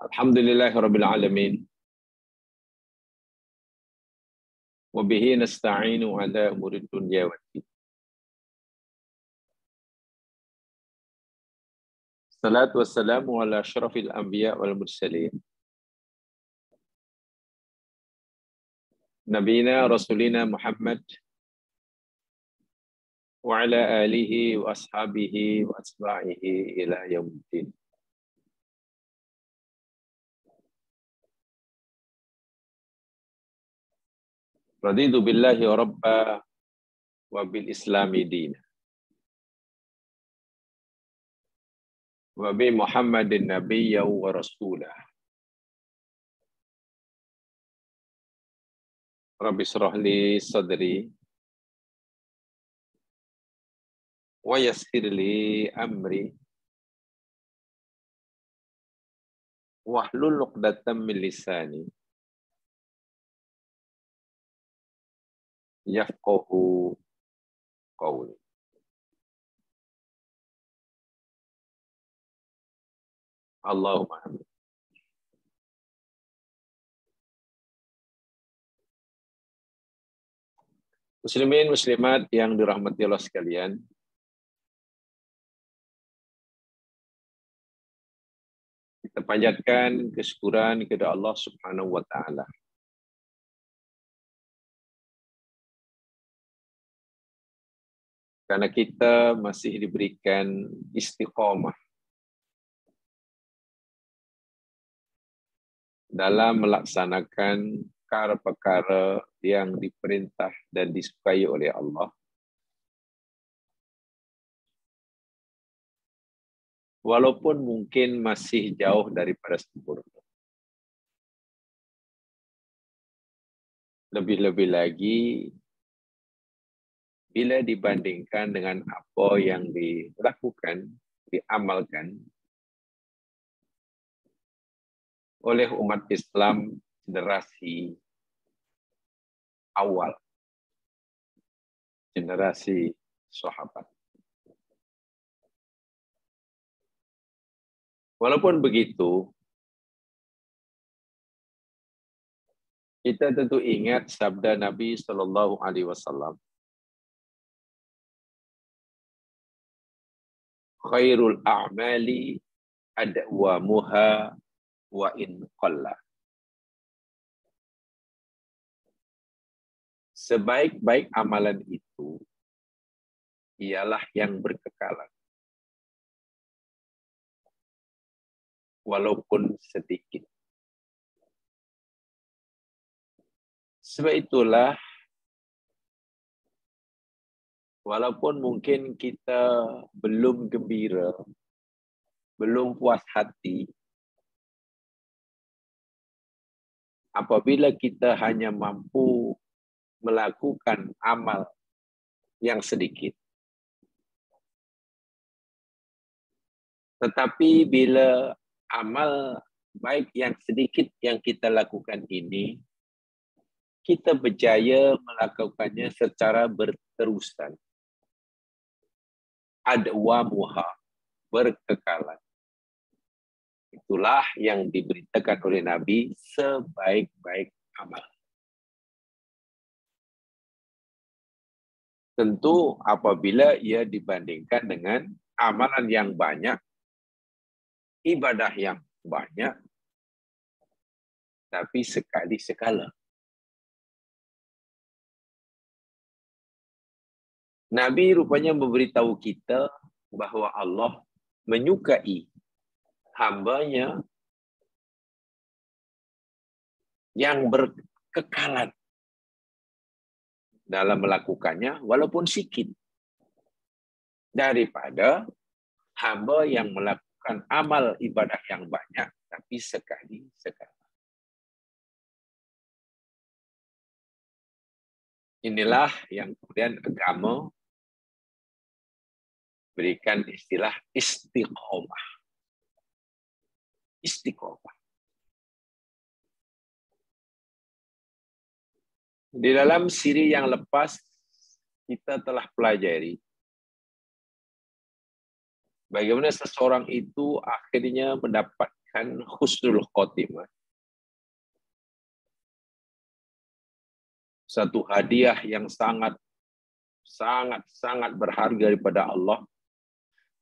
Alhamdulillahirabbil alamin. Wa bihi nasta'inu ala umurid dunya waddin. Salatu wassalamu ala asyrafil anbiya wal mursalin. Nabiyina Rasulina Muhammad wa ala alihi wa ashabihi wa asba'ihi ila yaumiddin. Raditu billahi rabba wa bil islami dina. Wa bi Muhammadin nabiyya wa rasulah. Rabbi shrah li sadri wa yassir li amri wahlul 'uqdatam min lisani yafqahu qawli. Allahumma amin. Muslimin muslimat yang dirahmati Allah sekalian, kita panjatkan kesyukuran kepada Allah Subhanahu wa taala. Karena kita masih diberikan istiqomah dalam melaksanakan perkara-perkara yang diperintah dan disukai oleh Allah. Walaupun mungkin masih jauh daripada sempurna. Lebih-lebih lagi bila dibandingkan dengan apa yang dilakukan, diamalkan oleh umat Islam generasi awal, generasi sahabat. Walaupun begitu, kita tentu ingat sabda Nabi Sallallahu Alaihi Wasallam, khairul a'mali adwamuha wa in qalla. Sebaik-baik amalan itu ialah yang berkekalan, walaupun sedikit. Sebab itulah, walaupun mungkin kita belum gembira, belum puas hati, apabila kita hanya mampu melakukan amal yang sedikit. Tetapi bila amal baik yang sedikit yang kita lakukan ini, kita berjaya melakukannya secara berterusan. Adwamuha, berkekalan. Itulah yang diberitakan oleh Nabi sebaik-baik amal. Tentu apabila ia dibandingkan dengan amalan yang banyak, ibadah yang banyak, tapi sekali sekala. Nabi rupanya memberitahu kita bahawa Allah menyukai hambanya yang berkekalan dalam melakukannya walaupun sikit, daripada hamba yang melakukan amal ibadah yang banyak tapi sekali sekala. Inilah yang kemudian agama berikan istilah istiqomah. Istiqomah. Di dalam siri yang lepas, kita telah pelajari bagaimana seseorang itu akhirnya mendapatkan kan husnul khotimah. Satu hadiah yang sangat berharga daripada Allah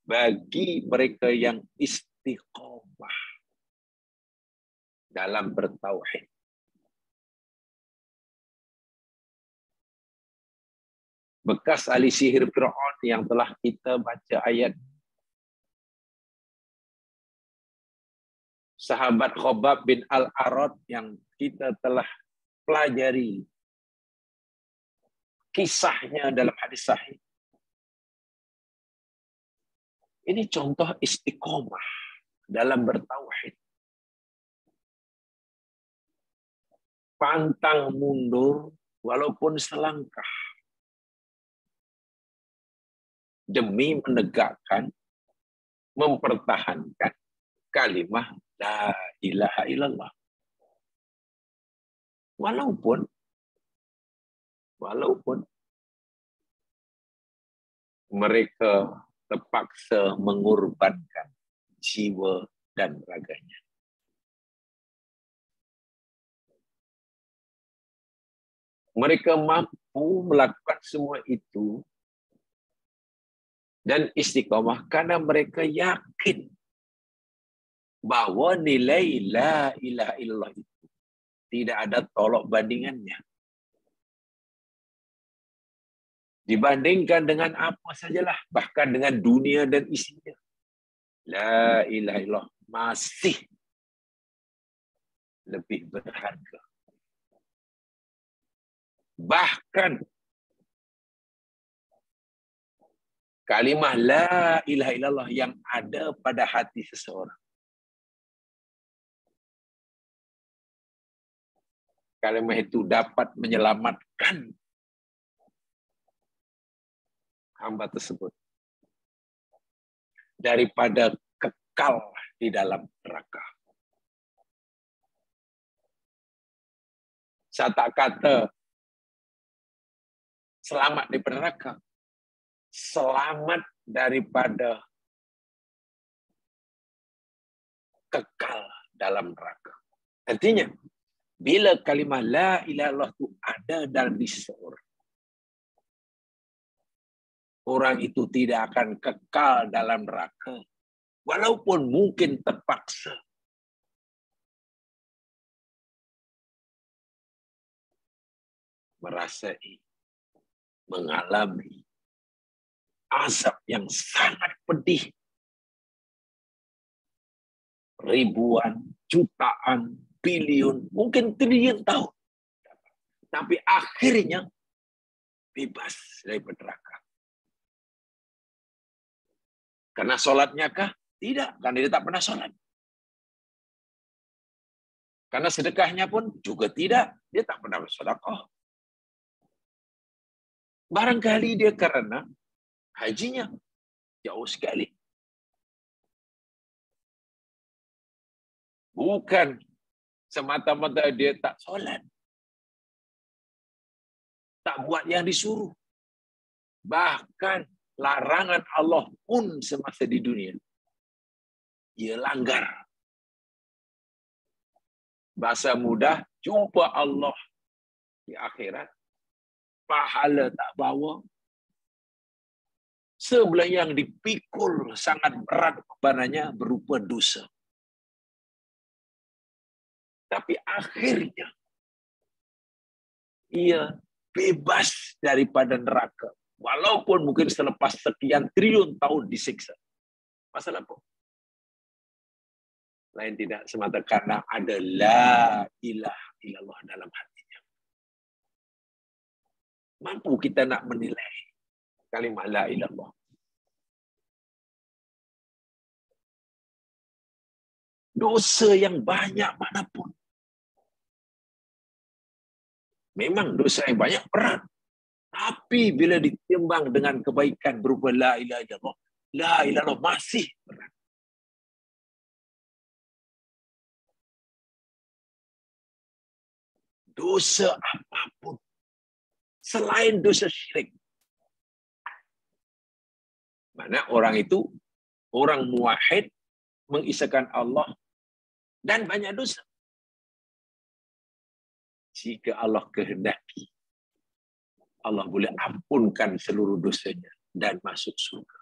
bagi mereka yang istiqomah dalam bertauhid. Bekas ahli sihir Fir'aun yang telah kita baca ayat. Sahabat Khobab bin Al-Arad yang kita telah pelajari kisahnya dalam hadis sahih. Ini contoh istiqomah dalam bertauhid. Pantang mundur walaupun selangkah demi menegakkan, mempertahankan kalimah la ilaha illallah. Walaupun mereka terpaksa mengorbankan jiwa dan raganya. Mereka mampu melakukan semua itu dan istiqomah karena mereka yakin bahwa nilai la ilaha illallah itu tidak ada tolok bandingannya. Dibandingkan dengan apa sajalah, bahkan dengan dunia dan isinya. La ilaha illallah masih lebih berharga. Bahkan kalimah la ilaha illallah yang ada pada hati seseorang. Kalimah itu dapat menyelamatkan hamba tersebut daripada kekal di dalam neraka. Saya tak kata selamat di neraka, selamat daripada kekal dalam neraka. Artinya, bila kalimah la ilaha illallah itu ada dalam diri seseorang, orang itu tidak akan kekal dalam neraka, walaupun mungkin terpaksa. Merasai, mengalami azab yang sangat pedih. Ribuan, jutaan, bilion, mungkin triliun tahun. Tapi akhirnya bebas dari neraka. Karena sholatnya kah? Tidak, karena dia tak pernah sholat. Karena sedekahnya pun juga tidak, dia tak pernah bersedekah. Barangkali dia karena hajinya jauh sekali. Bukan semata-mata dia tak sholat. Tak buat yang disuruh. Bahkan larangan Allah pun semasa di dunia dia langgar. Bahasa mudah, jumpa Allah di akhirat, pahala tak bawa. Sebelah yang dipikul sangat berat bebanannya berupa dosa. Tapi akhirnya ia bebas daripada neraka. Walaupun mungkin selepas sekian triliun tahun disiksa. Pasal apa? Lain tidak semata karena ada la ilaha illallah dalam hatinya. Mampu kita nak menilai kalimat la ilallah. Dosa yang banyak manapun. Memang dosa yang banyak berat. Tapi bila ditimbang dengan kebaikan berupa la ilaha illallah, la ilallah masih berat. Dosa apapun selain dosa syirik. Mana orang itu, orang muwahhid, mengisahkan Allah dan banyak dosa. Jika Allah kehendaki, Allah boleh ampunkan seluruh dosanya dan masuk surga.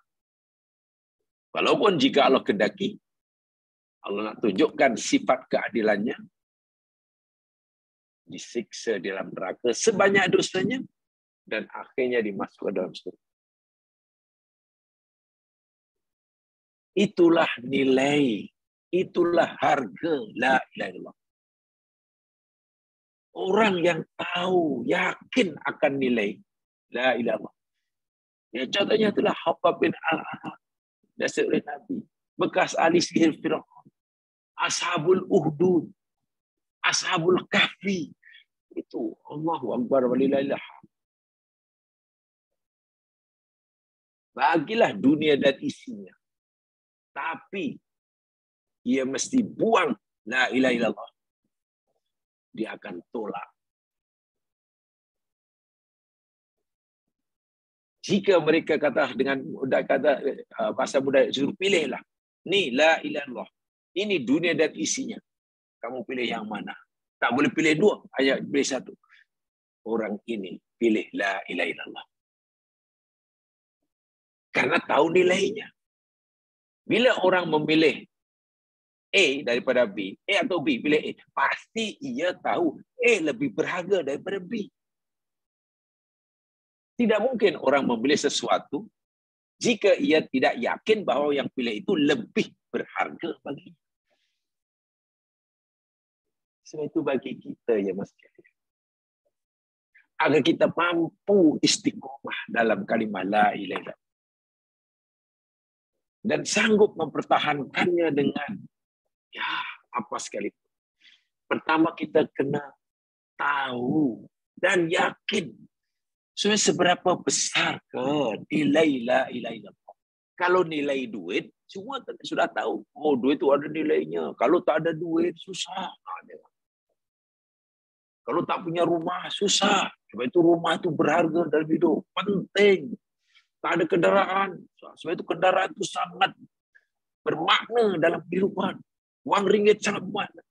Walaupun jika Allah kehendaki, Allah nak tunjukkan sifat keadilannya, disiksa di dalam neraka sebanyak dosanya, dan akhirnya dimasukkan dalam surga. Itulah nilai, itulah harga la ilaha illallah. Orang yang tahu, yakin akan nilai la ilaha illallah. Ya, contohnya itulah Habab bin Al-Ahad, dasar oleh Nabi, bekas ahli sihir Firaun, Ashabul Uhdud, Ashabul Kahfi. Itu Allahu Akbar walillahil hamd. Bagilah dunia dan isinya. Tapi ia mesti buang la ilaha illallah. Dia akan tolak. Jika mereka kata dengan bahasa budaya, suruh pilihlah. Ni la ilaha illallah. Ini dunia dan isinya. Kamu pilih yang mana? Tak boleh pilih dua, hanya pilih satu. Orang ini pilih la ilaha illallah. Karena tahu nilainya. Bila orang memilih A daripada B, A atau B, pilih A, pasti ia tahu A lebih berharga daripada B. Tidak mungkin orang memilih sesuatu jika ia tidak yakin bahawa yang pilih itu lebih berharga baginya. Sebab itu bagi kita, ya Mas, agar kita mampu istiqomah dalam kalimah la ilaha illallah dan sanggup mempertahankannya dengan apa sekali. Pertama, kita kena tahu dan yakin seberapa besar ke nilai la ilaha illallah. Kalau nilai duit, semua sudah tahu. Oh, duit itu ada nilainya. Kalau tak ada duit, susah. Kalau tak punya rumah, susah. Sebab itu rumah itu berharga dalam hidup. Penting. Tak ada kendaraan. Sebab itu kendaraan itu sangat bermakna dalam kehidupan. Wang ringgit sangat bermakna.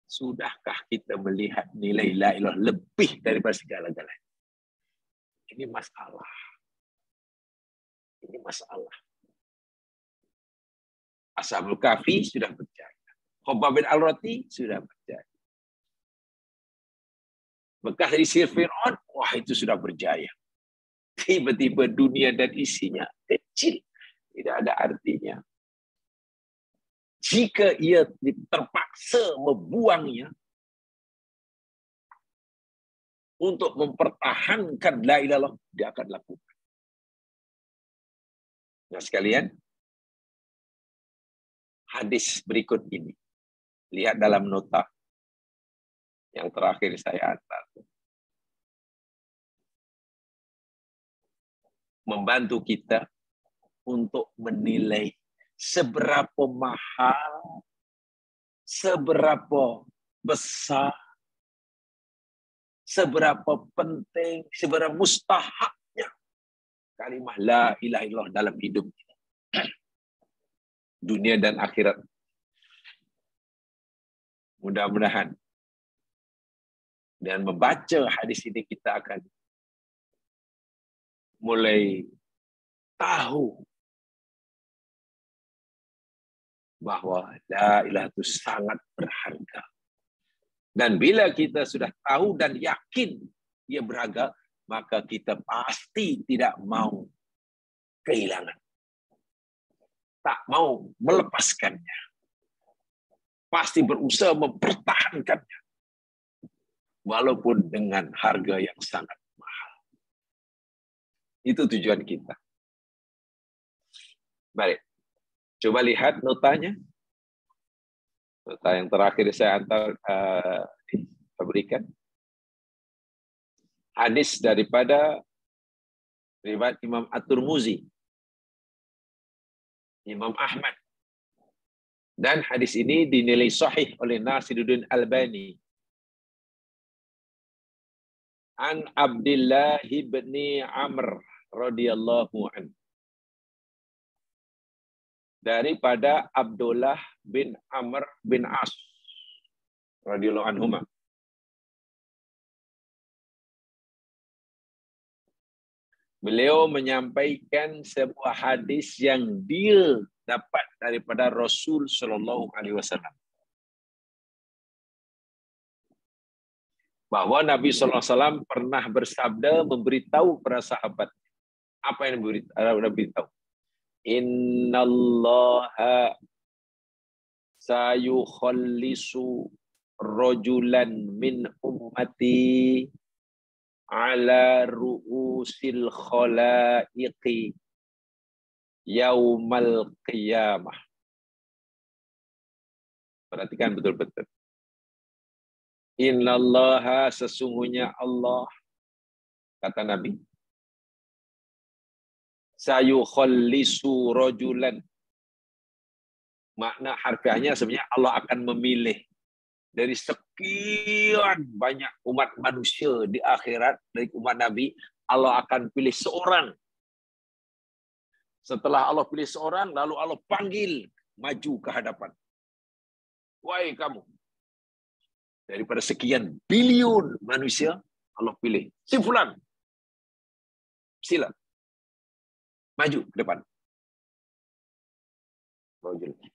Sudahkah kita melihat nilai la ilaha lebih daripada segala-galanya? Ini masalah. Ini masalah. Ashabul Kahfi sudah percaya. Habab bin Al-Rati sudah percaya. Bekas dari sihir Fir'aun, wah itu sudah berjaya. Tiba-tiba dunia dan isinya kecil. Tidak ada artinya. Jika ia terpaksa membuangnya untuk mempertahankan la ilaha illallah, dia akan lakukan. Nah sekalian, hadis berikut ini. Lihat dalam nota yang terakhir saya hantar. Membantu kita untuk menilai seberapa mahal, seberapa besar, seberapa penting, seberapa mustahaknya kalimah la ilaha illallah dalam hidup kita. Dunia dan akhirat. Mudah-mudahan dengan membaca hadis ini kita akan mulai tahu bahwa la ilaha itu sangat berharga. Dan bila kita sudah tahu dan yakin ia berharga, maka kita pasti tidak mau kehilangan. Tak mau melepaskannya. Pasti berusaha mempertahankannya. Walaupun dengan harga yang sangat mahal. Itu tujuan kita. Baik. Coba lihat notanya. Nota yang terakhir saya berikan. Hadis daripada riwayat Imam At-Tirmizi, Imam Ahmad. Dan hadis ini dinilai sahih oleh Nasiruddin Albani. An Abdullah bin Amr radhiyallahu anhu. daripada Abdullah bin Amr bin As radhiyallahu anhuma. Beliau menyampaikan sebuah hadis yang dia dapat daripada Rasul sallallahu alaihi wasallam. Bahwa Nabi sallallahu alaihi wasallam pernah bersabda memberitahu para sahabat. Apa yang Nabi beritahu? Innallaha sayukhallisu rajulan min ummati ala ru'usil khalaiqi yaumal qiyamah. Perhatikan betul-betul. Innallaha, sesungguhnya Allah, kata Nabi, sayukhallisu rajulan. Makna harfiahnya sebenarnya Allah akan memilih dari sekian banyak umat manusia di akhirat, dari umat Nabi, Allah akan pilih seorang. Setelah Allah pilih seorang, lalu Allah panggil maju ke hadapan. Wahai kamu, daripada sekian bilion manusia, Allah pilih si fulan. Sila. Maju ke depan.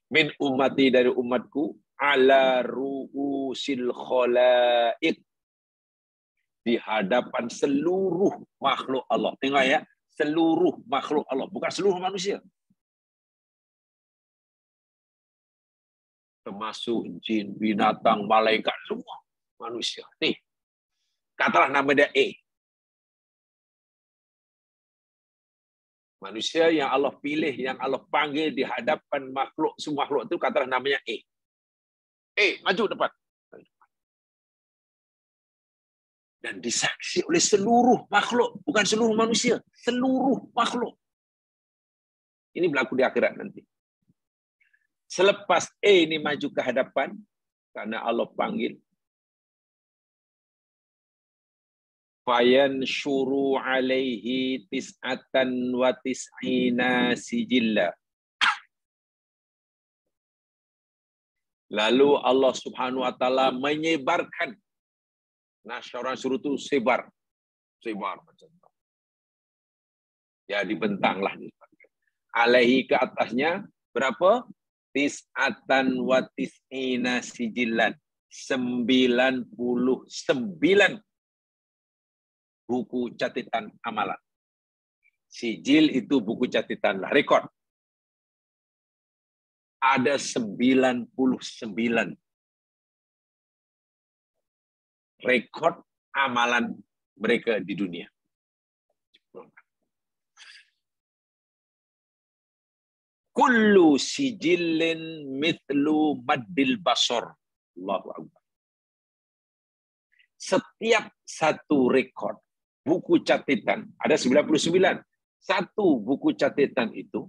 Min ummati, dari umatku, ala ru'usil khalaik, di hadapan seluruh makhluk Allah. Tengok ya, seluruh makhluk Allah, bukan seluruh manusia. Termasuk jin, binatang, malaikat, semua manusia. Nih, katalah nama dia A. Manusia yang Allah pilih, yang Allah panggil di hadapan makhluk, semua makhluk itu katalah namanya A. Maju depan. Dan disaksi oleh seluruh makhluk, bukan seluruh manusia, seluruh makhluk. Ini berlaku di akhirat nanti. Selepas ini maju ke hadapan, karena Allah panggil, fayan syuru alaihi tis'atan wa tis'ina sijilla. Lalu Allah Subhanahu wa taala menyebarkan. Nah, orang suruh itu sebar macam itu. Ya, dibentanglah. Alaihi, ke atasnya berapa? Tis'atan wa tis'ina sijillan. 99 buku catatan amalan. Sijil itu buku catatan lah, rekod. Ada 99 rekod amalan mereka di dunia. Kullu sijillin mithlu maddil basar. Allahu Akbar. Setiap satu rekod buku catatan, ada 99. Satu buku catatan itu,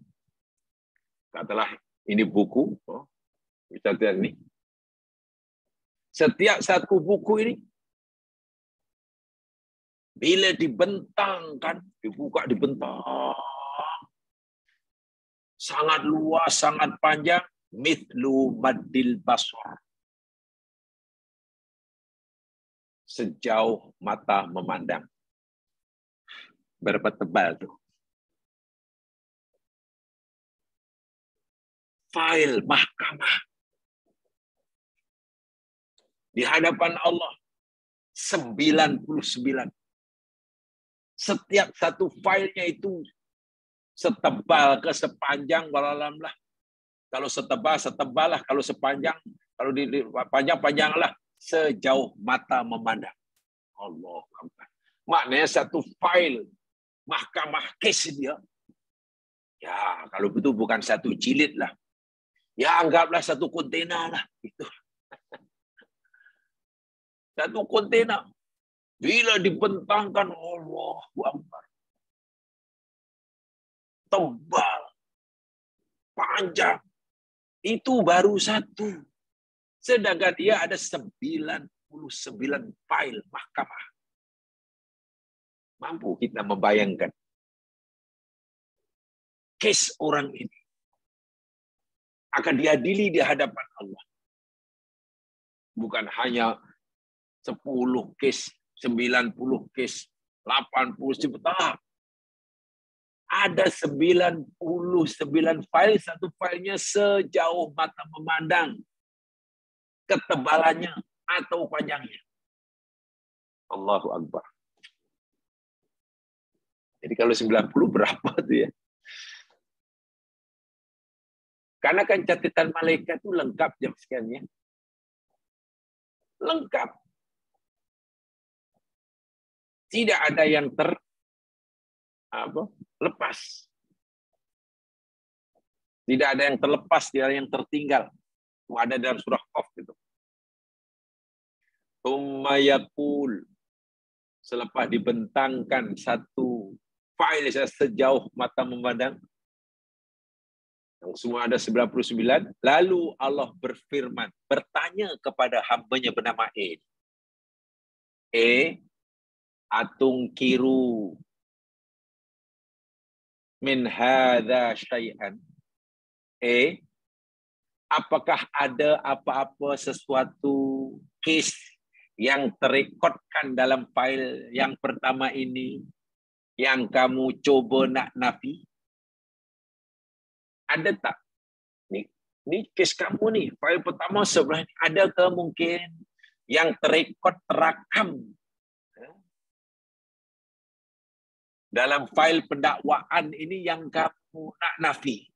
katalah ini buku catatan ini. Setiap satu buku ini, bila dibentangkan, dibuka, dibentang, sangat luas, sangat panjang, mithlu maddil basar. Sejauh mata memandang. Berapa tebal tuh? File mahkamah di hadapan Allah 99. Setiap satu filenya itu setebal ke sepanjang walalamlah. Kalau setebal lah, kalau sepanjang, kalau di panjang lah, sejauh mata memandang. Allah Akbar. Maknanya satu file mahkamah kes dia. Ya, kalau betul bukan satu jilid lah. Ya, anggaplah satu kontainer lah. Itu. Satu kontainer. Bila dibentangkan, Allahu Akbar. Tebal. Panjang. Itu baru satu. Sedangkan dia ada 99 file mahkamah. Mampu kita membayangkan kes orang ini. akan diadili di hadapan Allah. Bukan hanya 10 kes, 90 kes, 80 tak. Ada 99 file, satu filenya sejauh mata memandang ketebalannya atau panjangnya. Allahu Akbar. Jadi kalau 90 berapa tuh ya? Karena kan catatan malaikat itu lengkap jam sekiannya. Lengkap. Tidak ada yang lepas. Tidak ada yang terlepas, tidak ada yang tertinggal. Itu ada dalam surah Qaf gitu. Tsumma yaqul, selepas dibentangkan satu file sejauh mata memandang, yang semua ada 99, lalu Allah berfirman, bertanya kepada hambanya bernama atungkiru min hadza syai'an. Apakah ada apa-apa sesuatu case yang terekodkan dalam file yang pertama ini yang kamu coba nak nafi? Ada tak? Ini case kamu nih, file pertama sebelah ini. Adakah mungkin yang terekod terakam dalam file pendakwaan ini yang kamu nak nafi?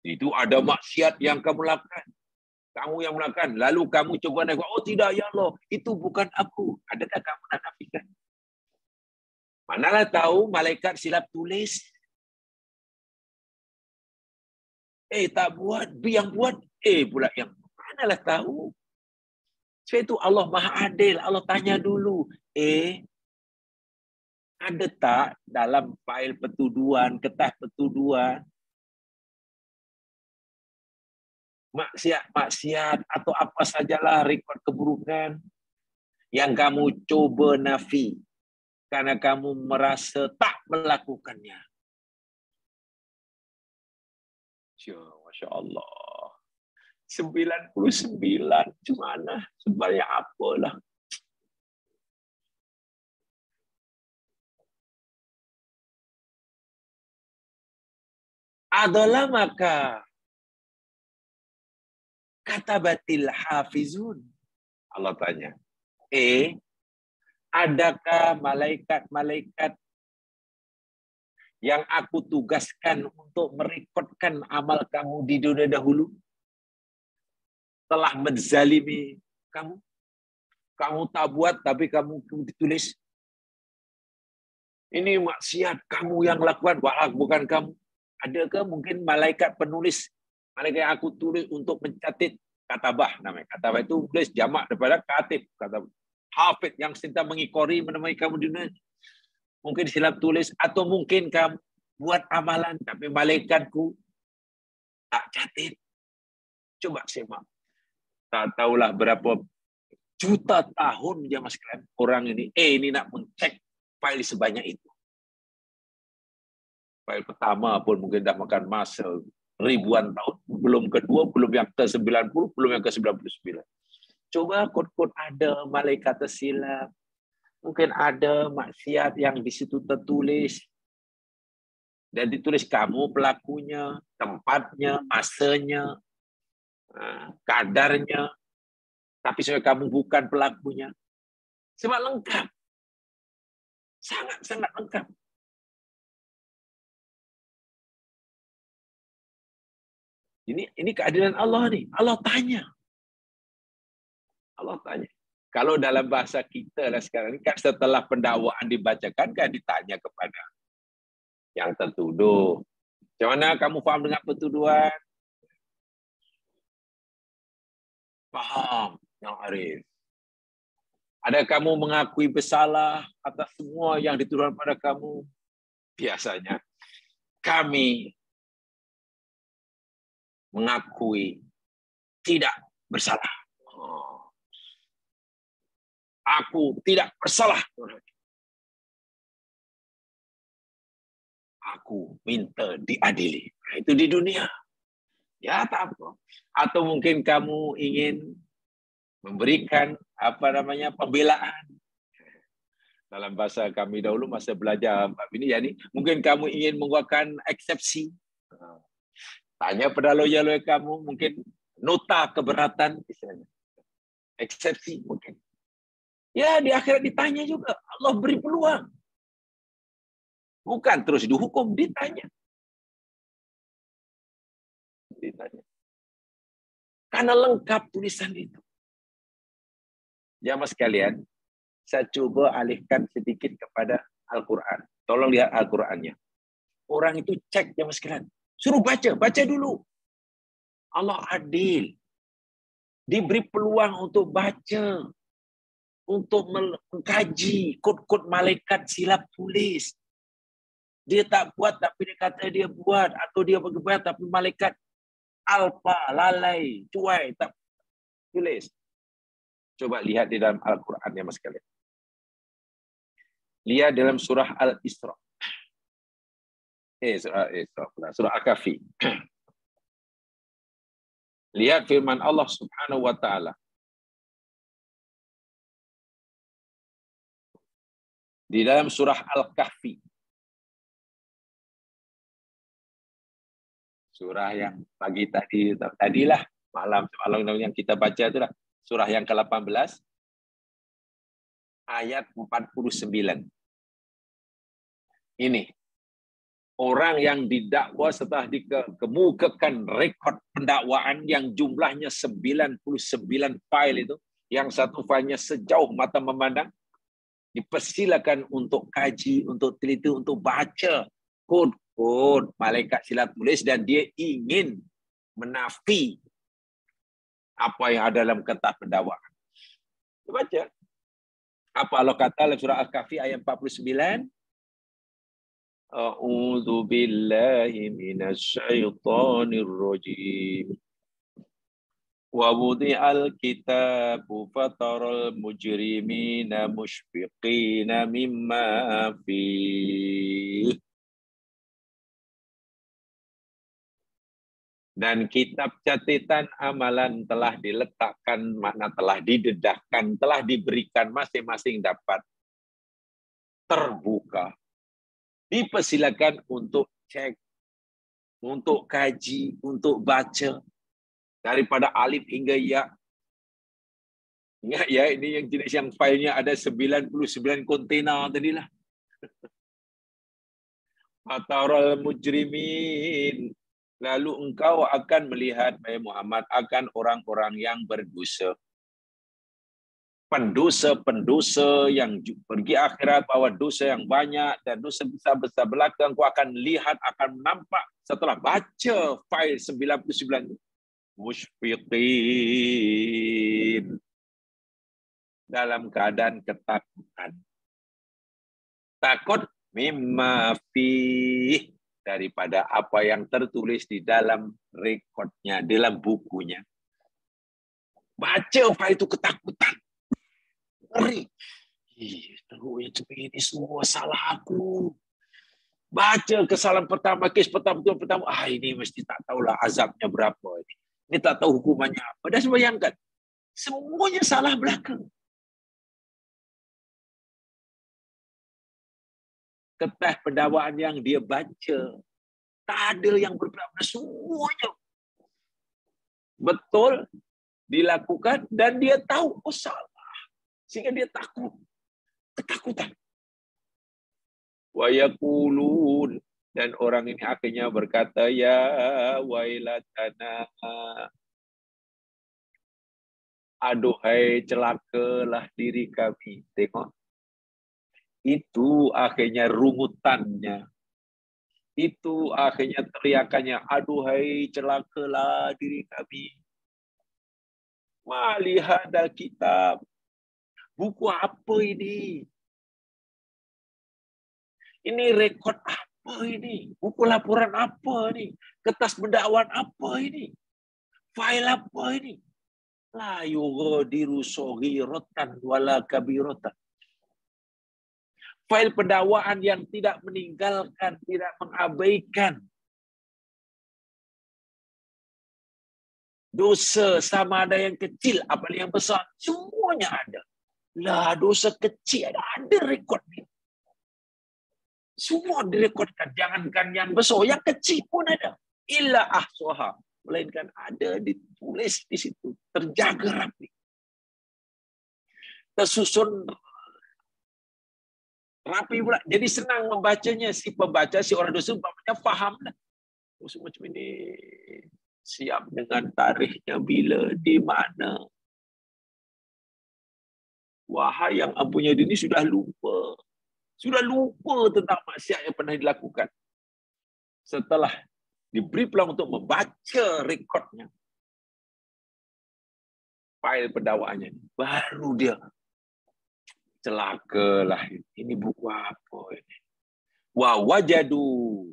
Itu ada maksiat yang kamu lakukan. Kamu yang melakukan. Lalu kamu coba naik. Oh tidak ya Allah. Itu bukan aku. Adakah kamu nak nafikan? Manalah tahu malaikat silap tulis. Tak buat. Yang buat. Pula yang. Manalah tahu. Sebab itu Allah Maha Adil. Allah tanya dulu. Ada tak dalam file petuduhan, kertas petuduhan, maksiat atau apa sajalah rekod keburukan yang kamu coba nafi karena kamu merasa tak melakukannya. Masya Allah. 99 gimana? Sebanyak apalah. Adalah maka katabatil hafizun. Allah tanya. Adakah malaikat-malaikat yang aku tugaskan untuk merekodkan amal kamu di dunia dahulu telah menzalimi kamu? Kamu tak buat tapi kamu ditulis. Ini maksiat kamu yang lakukan, bukan kamu. Adakah mungkin malaikat penulis, malaikat yang aku tulis untuk mencatat, katabah namanya. Katabah itu tulis jamak daripada katib. Katabah. Hafid yang cinta mengikori menemui kamu di dunia. Mungkin silap tulis atau mungkin kamu buat amalan tapi malaikatku tak catat. Coba simak. Tak tahulah berapa juta tahun dia sekalian orang ini nak mencek file sebanyak itu. File pertama pun mungkin dah makan masa ribuan tahun, belum kedua, belum yang ke-90, belum yang ke-99. Coba kod-kod ada malaikat tersilap, mungkin ada maksiat yang di situ tertulis, dan ditulis kamu pelakunya, tempatnya, masanya, kadarnya, tapi sebenarnya kamu bukan pelakunya. Sebab lengkap. Sangat-sangat lengkap. Ini keadilan Allah nih. Allah tanya. Kalau dalam bahasa kita lah sekarang ini kan setelah pendakwaan dibacakan kan ditanya kepada yang tertuduh. Macam mana kamu faham dengan petuduhan? Faham, yang Arif. Ada kamu mengakui bersalah atas semua yang dituduhkan pada kamu? Biasanya kami mengakui tidak bersalah. Aku tidak bersalah. aku minta diadili. Itu di dunia. Ya tak apa. Atau mungkin kamu ingin memberikan pembelaan. Dalam bahasa kami dahulu masa belajar ini, jadi mungkin kamu ingin mengeluarkan eksepsi. Tanya pada lawyer kamu, mungkin nota keberatan, istilahnya. Eksepsi mungkin. Ya, di akhirat ditanya juga. Allah beri peluang. Bukan terus dihukum, ditanya. Karena lengkap tulisan itu. Jamaah sekalian, saya coba alihkan sedikit kepada Al-Quran. Tolong lihat Al-Qurannya. Orang itu cek jamaah sekalian. Suruh baca dulu. Allah adil. Diberi peluang untuk baca. Untuk mengkaji kod-kod malaikat silap tulis. Dia tak buat tapi dia kata dia buat. Atau dia berbuat tapi malaikat alpa, lalai, cuai, tak tulis. Coba lihat di dalam Al-Quran ya mas kalian. Lihat dalam surah Al-Isra. Surah Al-Kahfi. Lihat firman Allah Subhanahu wa taala. Di dalam surah Al-Kahfi. Surah yang pagi tadilah malam yang kita baca itulah surah yang ke-18 ayat 49. Ini orang yang didakwa setelah dikemukakan rekod pendakwaan yang jumlahnya 99 file itu, yang satu filenya sejauh mata memandang, dipersilakan untuk kaji, untuk teliti, untuk baca kod malaikat silap tulis, dan dia ingin menafi apa yang ada dalam kertas pendakwaan. Baca. Apa Allah kata dalam surah Al-Kahfi ayat 49? A'udzu billahi minasy syaithanir rajim. Wa wudi'al kitabu fataral mujrimina mushfiqina mimma fihi. Dan kitab catatan amalan telah diletakkan, makna telah didedahkan, telah diberikan, masing-masing dapat terbuka. Dipersilakan untuk cek, untuk kaji, untuk baca, daripada alif hingga ya. Ingat ya, ini yang jenis yang filenya ada 99 kontainer tadilah. Fataral mujrimin. Lalu engkau akan melihat, wahai Muhammad, akan orang-orang yang berdosa. Pendosa-pendosa yang pergi akhirat bawa dosa yang banyak dan dosa besar-besar belakang, engkau akan lihat, akan nampak setelah baca file 99 itu. Musyfiqin. Dalam keadaan ketakutan. Takut mimma fih. Daripada apa yang tertulis di dalam rekodnya, dalam bukunya. Baca file itu ketakutan. Ngeri. Terus ini semua salah aku. Baca kesalahan pertama, kes pertama. Ini mesti tak tahulah azabnya berapa. Ini tak tahu hukumannya apa. Dan bayangkan, semuanya salah belakang. Kertas pendakwaan yang dia baca, tak ada yang berbeda, semuanya betul dilakukan dan dia tahu salah, sehingga dia takut, ketakutan. Wa yaqulun, dan orang ini akhirnya berkata, ya wailatana, aduhai celakalah diri kami. Tengok. Itu akhirnya rungutannya. Itu akhirnya teriakannya, aduhai celakalah diri kami. Malihadal kitab. Buku apa ini? Ini rekod apa ini? Buku laporan apa ini? Kertas pendakwaan apa ini? File apa ini? La yughadiru shaghiratan wala kabiratan. Fail pendakwaan yang tidak meninggalkan, tidak mengabaikan dosa, sama ada yang kecil, apalagi yang besar, semuanya ada. Lah, dosa kecil ada rekodnya. Semua direkodkan, jangankan yang besar, yang kecil pun ada. Illa ahsaha, melainkan ada ditulis di situ, terjaga rapi. Tersusun rapi pula. Jadi senang membacanya. Si pembaca, si orang dosa, umpamanya faham lah. Dosa macam ini. Siap dengan tarikhnya bila, di mana. Wahai yang ampunya diri sudah lupa. Sudah lupa tentang maksiat yang pernah dilakukan. Setelah diberi peluang untuk membaca rekodnya, file pendakwaannya, baru dia celakalah. Ini buku apa ini? Wa wajadu,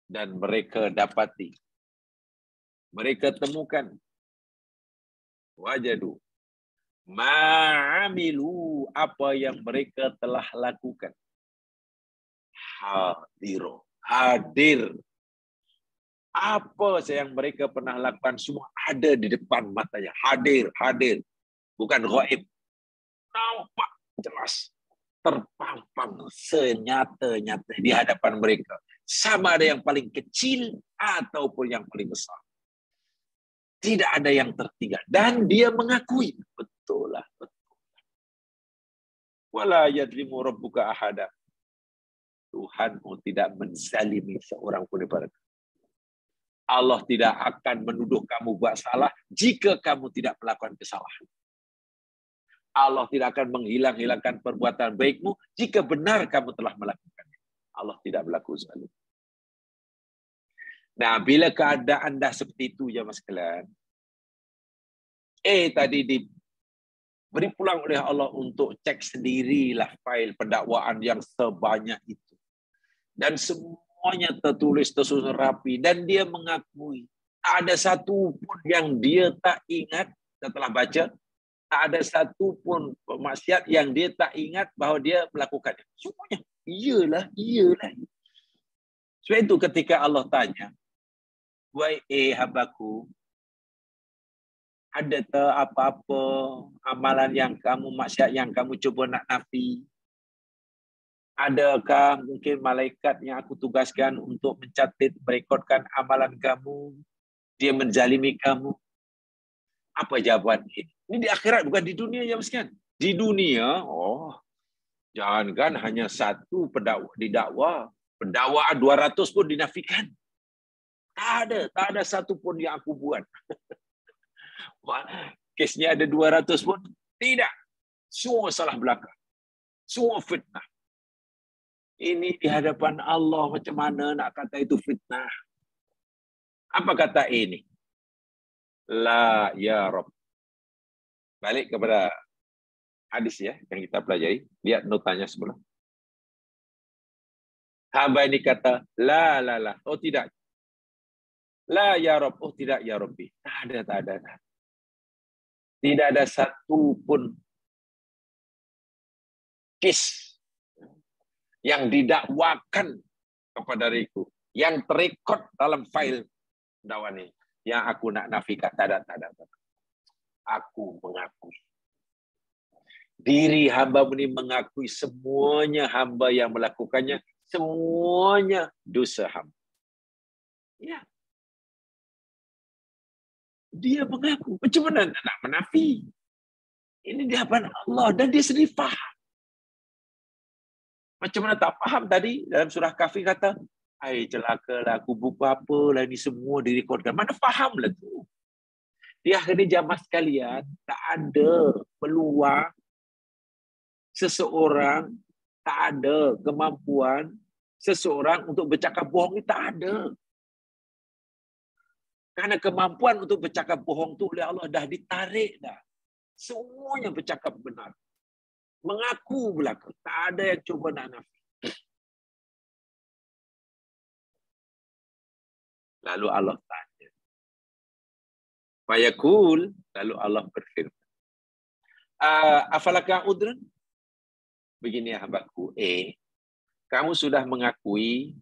dan mereka dapati, mereka temukan, wajadu ma'amilu, apa yang mereka telah lakukan, hadir. Apa yang mereka pernah lakukan semua ada di depan matanya, hadir, bukan ghaib. Nampak jelas, terpampang senyata-nyata di hadapan mereka. Sama ada yang paling kecil ataupun yang paling besar. Tidak ada yang tertinggal. Dan dia mengakui, betul lah. Wala yadlimu rabbuka ahada. Tuhanmu tidak menzalimi seorang pun daripada kamu. Allah tidak akan menuduh kamu buat salah jika kamu tidak melakukan kesalahan. Allah tidak akan menghilangkan perbuatan baikmu jika benar kamu telah melakukannya. Allah tidak berlaku zalim. Nah, bila keadaan dah seperti itu, ya mas sekalian, tadi diberi pulang oleh Allah untuk cek sendirilah fail pendakwaan yang sebanyak itu. Dan semuanya tertulis, tersusun rapi. Dan dia mengakui, tak ada satu pun yang dia tak ingat setelah baca. Tak ada satu pun maksiat yang dia tak ingat bahawa dia melakukannya. Semuanya. Iyalah. Sebab itu ketika Allah tanya, wahai hambaku, ada tak apa-apa amalan yang kamu, maksiat yang kamu cuba nak nafi? Adakah mungkin malaikat yang aku tugaskan untuk mencatat, merekodkan amalan kamu, dia menzalimi kamu? Apa jawaban ini? Ini di akhirat, bukan di dunia ya mas kan? Di dunia, jangankan hanya satu didakwa, pendakwaan 200 pun dinafikan. Tak ada satu pun yang aku buat. Kesnya ada 200 pun tidak. Semua salah belaka. Semua fitnah. Ini di hadapan Allah, macam mana nak kata itu fitnah? Apa kata ini? La ya Rabb. Balik kepada hadis ya yang kita pelajari. Lihat notanya sebelum. Hamba ini kata la. Oh tidak. La ya Rabb. Oh tidak ya Rabbi. Tak ada. Tidak ada satu pun kes yang didakwakan kepada diriku, yang terekod dalam file dakwaan ini, yang aku nak nafikan. Tak ada. Aku mengakui. Diri hamba ini mengakui semuanya hamba yang melakukannya, semuanya dosa hamba. Ya. Dia mengaku. Macam mana nak menafi? Ini di hadapan Allah dan dia sendiri faham. Macam mana tak faham tadi dalam surah Kahfi kata, celakalah aku, buku apalah ini semua direkodkan. Mana fahamlah tu. Di akhirnya jamaah sekalian, tak ada peluang seseorang, tak ada kemampuan seseorang untuk bercakap bohong, ini tak ada. Karena kemampuan untuk bercakap bohong itu oleh Allah dah ditarik dah. Semuanya bercakap benar. Mengaku belaka. Tak ada yang cuba nak nafi. Lalu Allah tanya. Fayaqul, lalu Allah berfirman. Afalaka udrun? begini ya hambaku, kamu sudah mengakui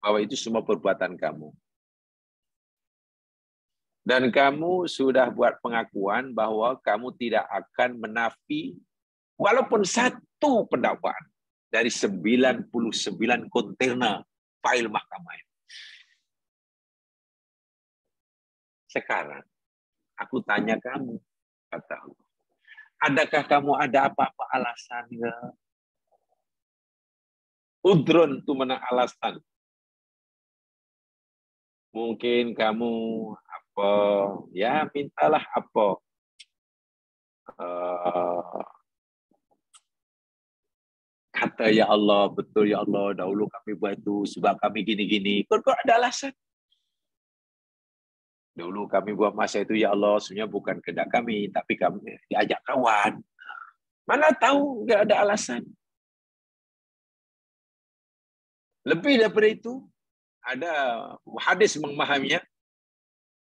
bahwa itu semua perbuatan kamu. Dan kamu sudah buat pengakuan bahwa kamu tidak akan menafi walaupun satu pendakwaan dari 99 kontainer file mahkamah itu. Sekarang, aku tanya kamu, kata Allah, adakah kamu ada apa-apa alasan enggak? Udrun itu mana alasan? Mungkin kamu apa? Ya mintalah apa? Kata ya Allah, betul ya Allah, dahulu kami buat itu sebab kami gini-gini. Kau ada alasan? Dulu kami buat masa itu ya Allah, sebenarnya bukan kehendak kami, tapi kami diajak kawan. Mana tahu nggak ada alasan. Lebih daripada itu, ada hadis memahaminya.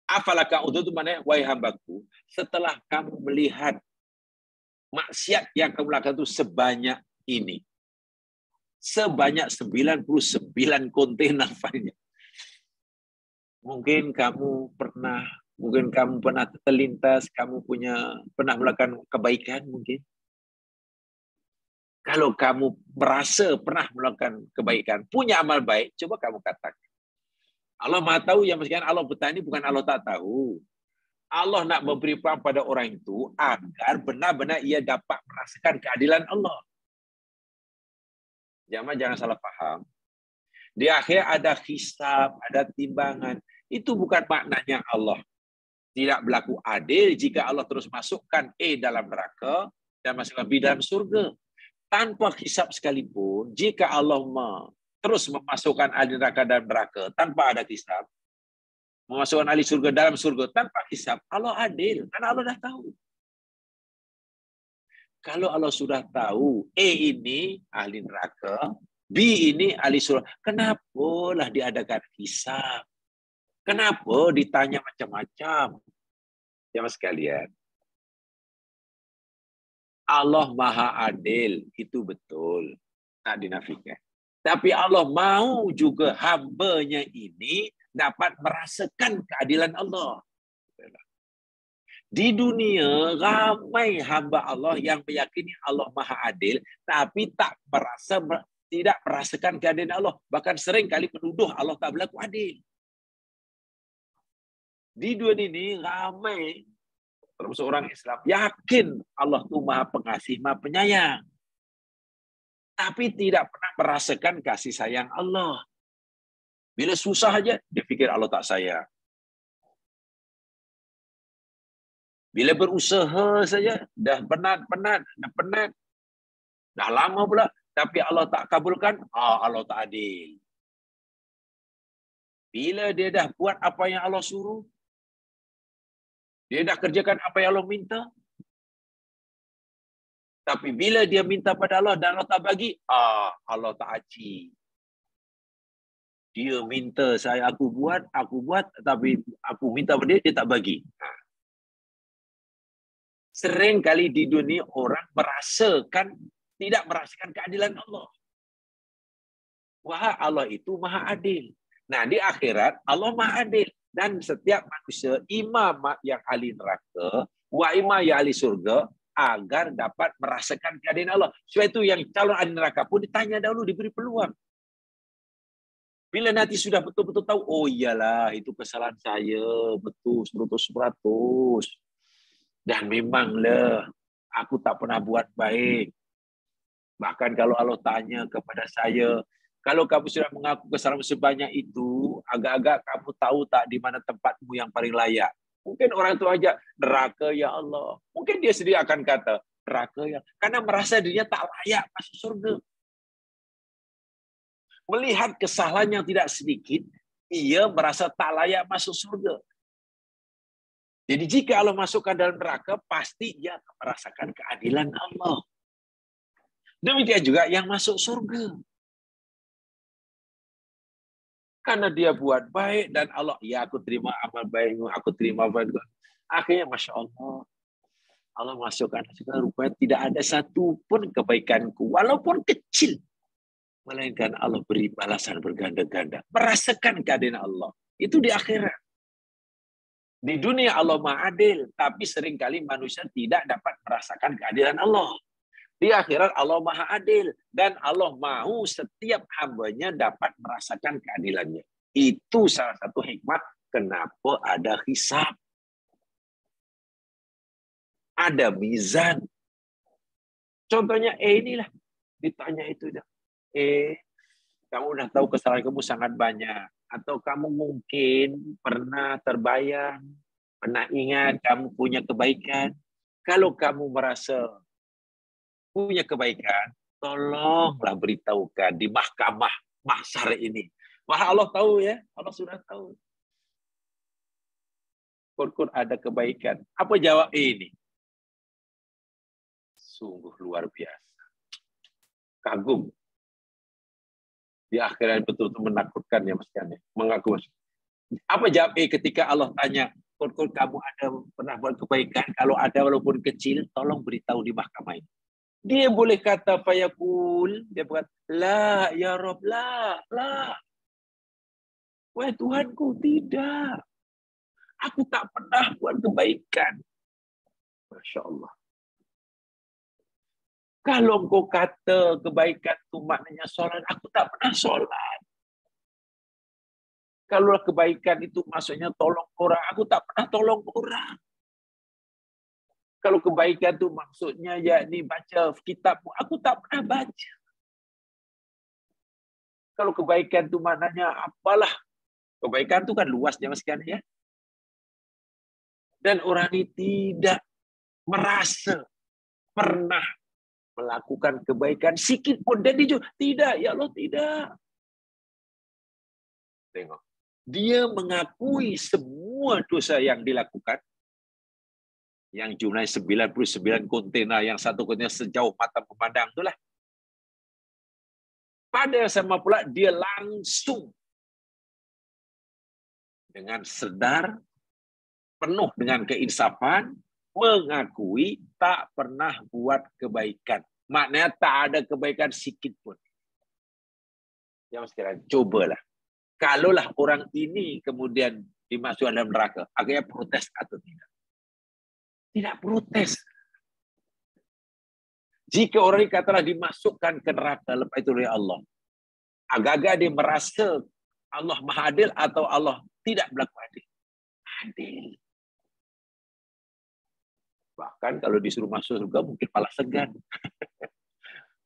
Afalaka ututu mana wahai hambaku, setelah kamu melihat maksiat yang kamu lakukan itu sebanyak ini. Sebanyak 99 kontainer filenya. Mungkin kamu pernah terlintas, kamu pernah melakukan kebaikan mungkin. Kalau kamu merasa pernah melakukan kebaikan, punya amal baik, coba kamu katakan. Allah Maha tahu, yang mestikan Allah bertanya bukan Allah tak tahu. Allah nak memberi peluang pada orang itu agar benar-benar ia dapat merasakan keadilan Allah. Jangan salah paham. Di akhir ada hisab, ada timbangan. Itu bukan maknanya Allah tidak berlaku adil jika Allah terus masukkan dalam neraka dan masukkan B dalam surga. Tanpa hisab sekalipun, jika Allah terus memasukkan ahli neraka dalam neraka tanpa ada hisab, memasukkan ahli surga dalam surga tanpa hisab, Allah adil. Karena Allah dah tahu. Kalau Allah sudah tahu, ini ahli neraka, B ini ahli surga, kenapalah diadakan hisab? Kenapa ditanya macam-macam? Jemaah sekalian, Allah Maha Adil, itu betul, tak dinafikan. Tapi Allah mau juga hamba-Nya ini dapat merasakan keadilan Allah. Di dunia ramai hamba Allah yang meyakini Allah Maha Adil, tapi tidak merasakan keadilan Allah. Bahkan sering kali menuduh Allah tak berlaku adil. Di dunia ini ramai termasuk orang Islam yakin Allah itu Maha Pengasih, Maha Penyayang, tapi tidak pernah merasakan kasih sayang Allah. Bila susah aja dia fikir Allah tak sayang. Bila berusaha saja dah penat, dah lama pula, tapi Allah tak kabulkan, Allah tak adil. Bila dia dah buat apa yang Allah suruh, dia dah kerjakan apa yang Allah minta. Tapi bila dia minta pada Allah dan Allah tak bagi, Allah tak aci. Dia minta aku buat, tapi aku minta pada dia tak bagi. Sering kali di dunia orang tidak merasakan keadilan Allah. Wah, Allah itu Maha Adil. Nah, di akhirat Allah Maha Adil. Dan setiap manusia, imam yang ahli neraka, wa imam yang ahli surga, agar dapat merasakan keadilan Allah. Sebab itu yang calon ahli neraka pun ditanya dahulu, diberi peluang. Bila nanti sudah betul-betul tahu, oh iyalah, itu kesalahan saya, betul, 100%. Dan memanglah, aku tak pernah buat baik. Bahkan kalau Allah tanya kepada saya, kalau kamu sudah mengaku kesalahan sebanyak itu, agak-agak kamu tahu tak di mana tempatmu yang paling layak. Mungkin orang itu aja, neraka ya Allah. Mungkin dia sendiri akan kata, neraka ya. Karena merasa dirinya tak layak masuk surga. Melihat kesalahan yang tidak sedikit, ia merasa tak layak masuk surga. Jadi jika Allah masukkan dalam neraka, pasti dia akan merasakan keadilan Allah. Demikian juga yang masuk surga. Karena dia buat baik dan Allah, ya aku terima amal baikmu, aku terima baikmu. Akhirnya Masya Allah, Allah masukkan rupanya tidak ada satu pun kebaikanku, walaupun kecil. Melainkan Allah beri balasan berganda-ganda. Merasakan keadilan Allah. Itu di akhirat. Di dunia Allah Maha Adil, tapi seringkali manusia tidak dapat merasakan keadilan Allah. Di akhirat Allah Maha Adil, dan Allah mau setiap hambanya dapat merasakan keadilannya. Itu salah satu hikmah kenapa ada hisab. Ada mizan. Contohnya inilah, ditanya itu. Kamu udah tahu kesalahan kamu sangat banyak. Atau kamu mungkin pernah terbayang, pernah ingat kamu punya kebaikan. Kalau kamu merasa punya kebaikan, tolonglah beritahukan di mahkamah mahsyar ini. Wah, Allah tahu ya, Allah sudah tahu. Kur ada kebaikan. Apa jawab ini? Sungguh luar biasa. Kagum. Di akhirat betul-betul menakutkan ya Mas Kan. Mengaku. Apa jawab ketika Allah tanya, Kur kamu ada pernah buat kebaikan? Kalau ada walaupun kecil, tolong beritahu di mahkamah ini. Dia boleh kata fayaqul, dia berkata, la ya Rabb, la. Wahai Tuhanku, tidak. Aku tak pernah buat kebaikan. Masya Allah. Kalau engkau kata kebaikan itu maknanya sholat, aku tak pernah sholat. Kalau kebaikan itu maksudnya tolong orang, aku tak pernah tolong orang. Kalau kebaikan itu maksudnya yakni baca kitab, aku tak pernah baca. Kalau kebaikan itu maknanya apalah. Kebaikan itu kan luasnya Mas Kan ya. Dan orang ini tidak merasa pernah melakukan kebaikan sikit pun. Dan dia juga, tidak, ya Allah, tidak. Tengok. Dia mengakui semua dosa yang dilakukan. Yang jumlahnya 99 kontainer, yang satu kontainer sejauh mata memandang itulah. Pada sama pula, dia langsung dengan sedar, penuh dengan keinsafan, mengakui tak pernah buat kebaikan. Maknanya tak ada kebaikan sikit pun. Yang sekarang cobalah. Kalaulah orang ini kemudian dimasukkan dalam neraka, akhirnya protes atau tidak? Tidak protes. Jika orang ini katalah dimasukkan ke neraka lepas itu oleh Allah, agak-agak dia merasa Allah Maha Adil atau Allah tidak berlaku adil? Adil. Bahkan kalau disuruh masuk surga mungkin malah segan.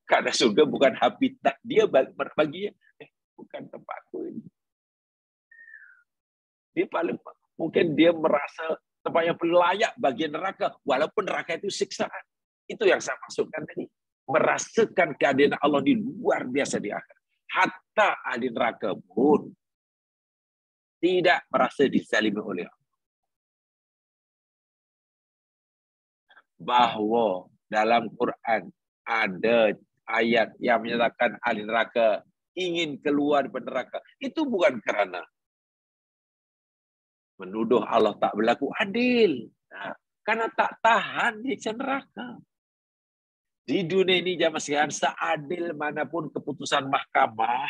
Karena surga bukan habitat dia baginya. Bukan tempatku ini. Dia paling mungkin dia merasa tempat yang paling layak bagi neraka. Walaupun neraka itu siksaan. Itu yang saya maksudkan tadi. Merasakan keadilan Allah di luar biasa di akhir. Hatta ahli neraka pun tidak merasa dizalimi oleh Allah. Bahwa dalam Quran ada ayat yang menyatakan ahli neraka ingin keluar dari neraka. Itu bukan karena menuduh Allah tak berlaku adil. Nah, karena tak tahan di neraka. Di dunia ini jamaah sekalian, seadil manapun keputusan mahkamah,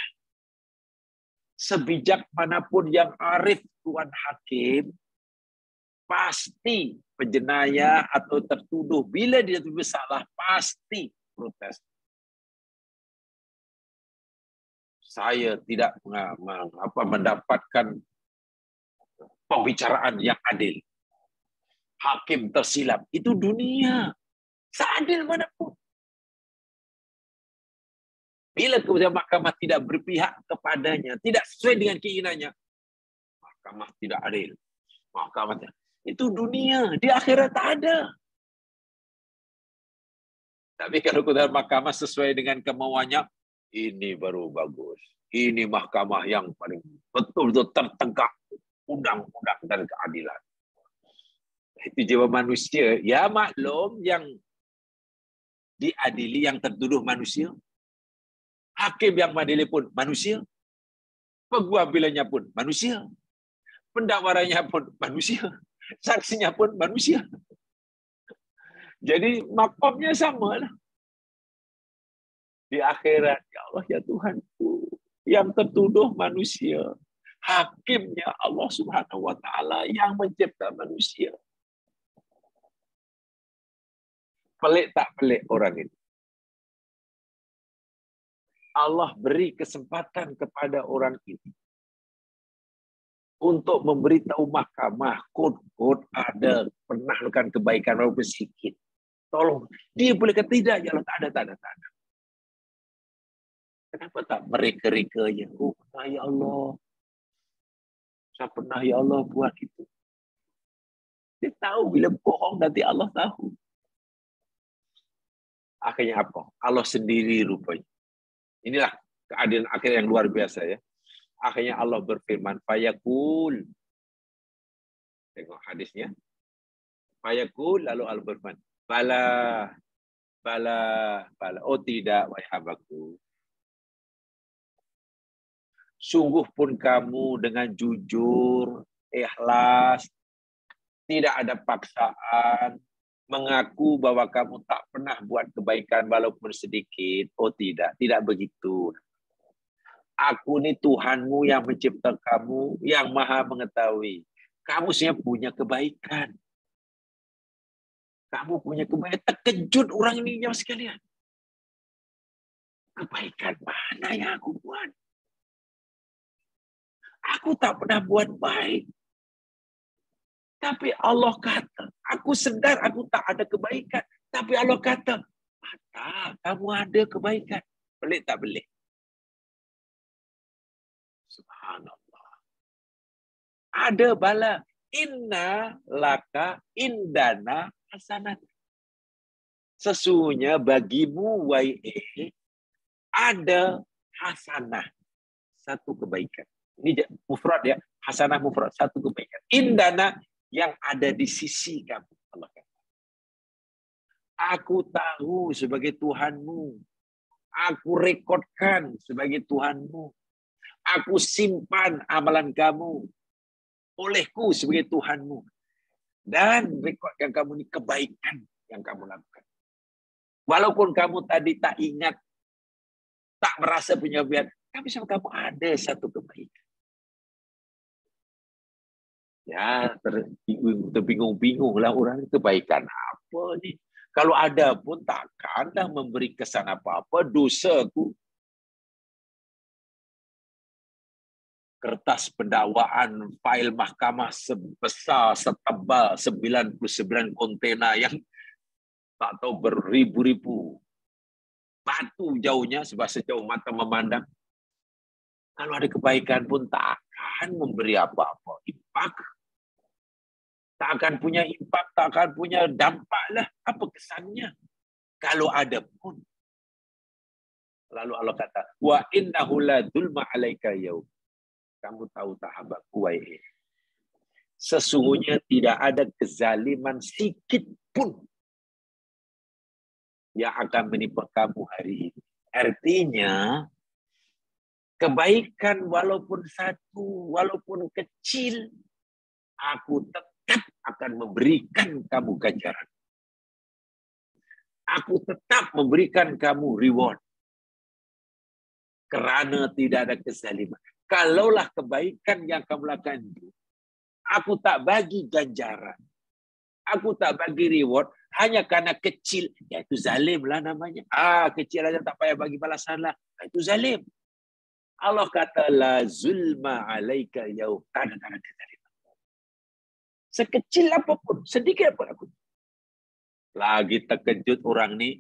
sebijak manapun yang arif Tuan Hakim, pasti penjenayah atau tertuduh bila dia bersalah pasti protes. Saya tidak mendapatkan pembicaraan yang adil. Hakim tersilap. Itu dunia. Seadil manapun. Bila kemudian mahkamah tidak berpihak kepadanya, tidak sesuai dengan keinginannya, mahkamah tidak adil. Mahkamah tidak. Itu dunia. Di akhirat tak ada. Tapi kalau kemudian mahkamah sesuai dengan kemauannya, ini baru bagus. Ini mahkamah yang paling betul-betul tertegak undang-undang dan keadilan. Itu jiwa manusia. Ya maklum yang diadili yang tertuduh manusia. Hakim yang mengadili pun manusia. Pengambilannya pun manusia. Pendakwarannya pun manusia. Saksinya pun manusia. Jadi makomnya sama lah. Di akhirat, ya Allah ya Tuhanku, yang tertuduh manusia. Hakimnya Allah Subhanahu wa taala yang mencipta manusia. Pelik tak pelik orang ini. Allah beri kesempatan kepada orang ini untuk memberitahu mahkamah, kod ada pernah melakukan kebaikan walaupun sedikit. Tolong, dia boleh kata tidak, ya Allah, tak ada. Kenapa tak mereka-rekanya? Oh, pernah ya Allah. Saya pernah ya Allah buat itu. Dia tahu bila bohong nanti Allah tahu. Akhirnya apa? Allah sendiri rupanya. Inilah keadilan akhir yang luar biasa ya. Akhirnya Allah berfirman, fayaqul. Tengok hadisnya. Fayaqul, lalu Allah berfirman, bala. Oh tidak, wahai hambaku. Sungguh pun kamu dengan jujur, ikhlas, tidak ada paksaan, mengaku bahwa kamu tak pernah buat kebaikan walaupun sedikit. Oh tidak begitu. Aku ni Tuhanmu yang mencipta kamu, yang maha mengetahui. Kamu sebenarnya punya kebaikan. Kamu punya kebaikan. Terkejut orang ini jauh sekalian. Kebaikan mana yang aku buat? Aku tak pernah buat baik. Tapi Allah kata, aku sedar aku tak ada kebaikan. Tapi Allah kata, ada, kamu ada kebaikan. Pelik tak pelik? Subhanallah. Ada bala. Inna laka indana hasanat. Sesungguhnya bagimu YE ada hasanah. Satu kebaikan. Ini mufrad ya. Hasanah mufrad. Satu kebaikan. Indana yang ada di sisi kamu. Allah kata. Aku tahu sebagai Tuhanmu. Aku rekodkan sebagai Tuhanmu. Aku simpan amalan kamu olehku sebagai Tuhanmu. Dan rekodkan kamu ini kebaikan yang kamu lakukan. Walaupun kamu tadi tak ingat, tak merasa punya kebaikan, tapi sama kamu ada satu kebaikan. Ya, terbingung-bingung lah orang, kebaikan apa nih? Kalau ada pun takkan dah memberi kesan apa-apa, dosaku. Kertas pendakwaan, fail mahkamah sebesar, setebal 99 kontainer yang tak tahu beribu-ribu. Batu jauhnya, sebab sejauh mata memandang. Kalau ada kebaikan pun tak akan memberi apa-apa. Impak. Tak akan punya impak, tak akan punya dampak lah. Apa kesannya? Kalau ada pun. Lalu Allah kata, wa innahu la dzulma 'alaika yaum. Kamu tahu tak hambaku wahai. Sesungguhnya tidak ada kezaliman sedikit pun yang akan menimpa kamu hari ini. Artinya, kebaikan walaupun satu, walaupun kecil, aku tetap akan memberikan kamu ganjaran. Aku tetap memberikan kamu reward. Kerana tidak ada kezaliman. Kalaulah kebaikan yang kamu lakukan itu, aku tak bagi ganjaran. Aku tak bagi reward hanya karena kecil. Ya itu zalim lah namanya. Kecil aja tak payah bagi balasan lah. Itu zalim. Allah kata, la zulma alaika yaum. Tak ada kezaliman. Sekecil apapun, sedikit apapun aku. Lagi terkejut orang ni.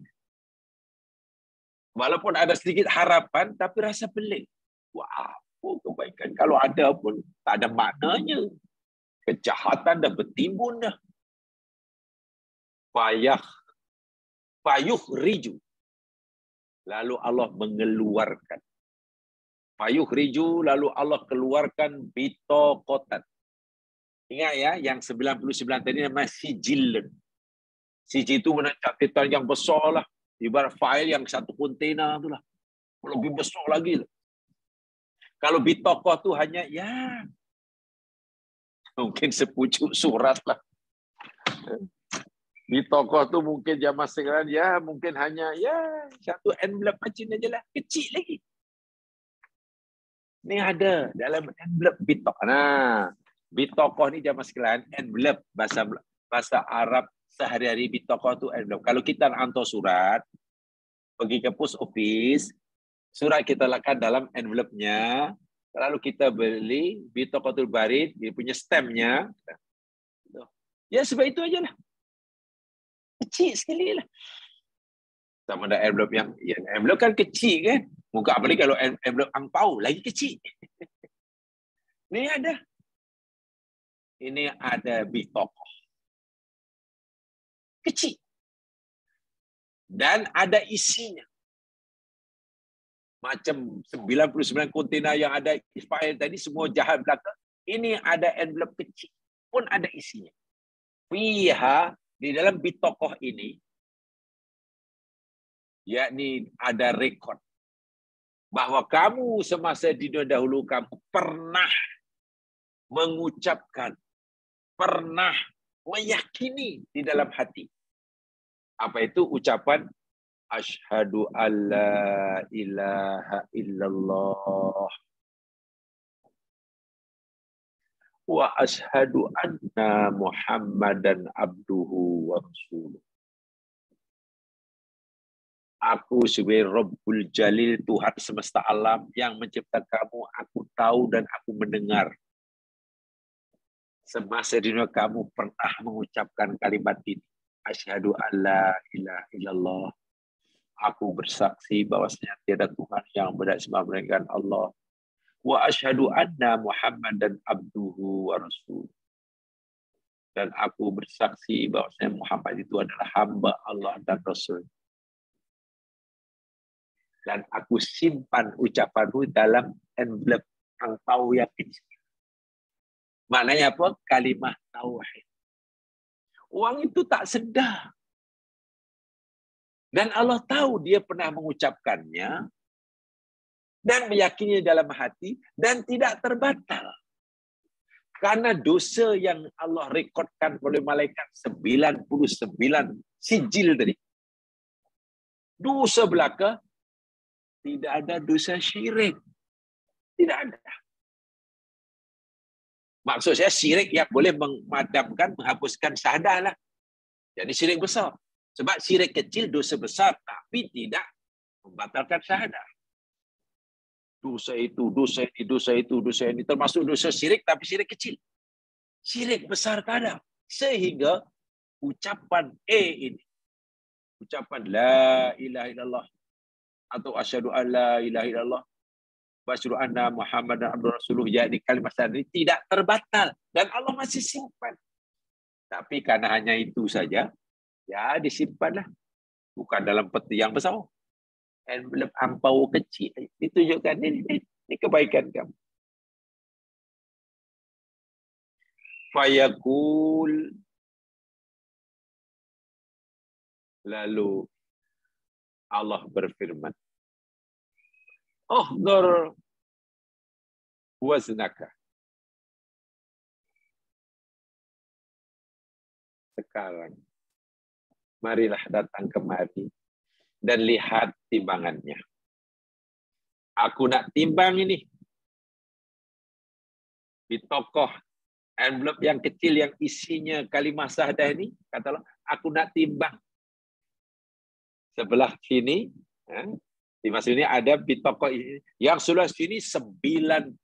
Walaupun ada sedikit harapan, tapi rasa pelik. Wah, kebaikan. Kalau ada pun, tak ada maknanya. Kejahatan dah bertimbun dah. Payuh riju. Lalu Allah mengeluarkan. Payuh riju, lalu Allah keluarkan bitokotan. Ingat ya, yang 99 tadi namanya sijil. Sijil itu mana catatan yang besar lah. Ibarat file yang satu kontainer tu lah. Lebih besar lagi lah. Kalau bitokoh tu hanya, ya, mungkin sepucuk surat lah. Bitokoh tu mungkin zaman sekarang ya mungkin hanya ya satu envelope macam aja lah, kecil lagi. Ni ada dalam envelope bitokoh. Nah, bitokoh ni zaman sekarang envelope bahasa Arab sehari-hari bitokoh tu envelope. Kalau kita nak hantar surat pergi ke post office, surat kita letakkan dalam envelope-nya, lalu kita beli bitokohul barid, dia punya stamp-nya. Ya sebab itu aja lah. Kecil sekali lah. Sama ada envelope yang envelope kan kecil kan. Muka apalagi kalau envelope angpau lagi kecil. Ini ada. Ini ada bitokoh. Kecil. Dan ada isinya. Macam 99 kontainer yang ada expired tadi semua jahat belaka. Ini ada envelope kecil pun ada isinya. Fiha, di dalam bitokoh ini, yakni ada rekod bahawa kamu semasa di dunia dahulu kamu pernah mengucapkan, pernah meyakini di dalam hati. Apa itu ucapan asyhadu alla ilaha illallah wa asyhadu anna Muhammadan abduhu wa rasuluh. Aku sebagai Rabbul Jalil, Tuhan semesta alam yang mencipta kamu, aku tahu dan aku mendengar. Semasa di dunia kamu pernah mengucapkan kalimat ini. Asyhadu alla ilaha illallah. Aku bersaksi bahwasanya tiada Tuhan yang berhak disembah melainkan Allah. Wa asyhadu anna Muhammadan abduhu wa rasul. Dan aku bersaksi bahwasanya Muhammad itu adalah hamba Allah dan Rasul. Dan aku simpan ucapanmu dalam envelope angpau yang kecil. Maknanya apa? Kalimah tauhid. Orang itu tak sedar. Dan Allah tahu dia pernah mengucapkannya dan meyakini dalam hati dan tidak terbatal. Karena dosa yang Allah rekodkan oleh malaikat 99 sijil tadi. Dosa belaka, tidak ada dosa syirik. Tidak ada. Maksud saya syirik yang boleh memadamkan, menghapuskan syahadah lah. Jadi syirik besar. Sebab syirik kecil dosa besar, tapi tidak membatalkan syahadah. Dosa itu, dosa ini, dosa itu, dosa ini. Termasuk dosa syirik, tapi syirik kecil. Syirik besar tak ada. Sehingga ucapan ini, ucapan la ilaha illallah, atau asyhadu alla ilaha illallah, wa asyhadu anna Muhammadan abduhu rasuluh, yakni kalimat syahadat tidak terbatal. Dan Allah masih simpan. Tapi karena hanya itu saja, ya disimpanlah. Bukan dalam peti yang besar. Envelope ampau kecil. Ditunjukkan ini kebaikan kamu. Fayaqul, lalu Allah berfirman, uhdhur waznaka. Sekarang marilah datang kemari dan lihat timbangannya. Aku nak timbang ini. Di tokoh envelope yang kecil yang isinya kalimah syahadah ini, kata Allah, aku nak timbang. Sebelah sini, di masa ini ada di tokoh ini, yang sebelah sini 99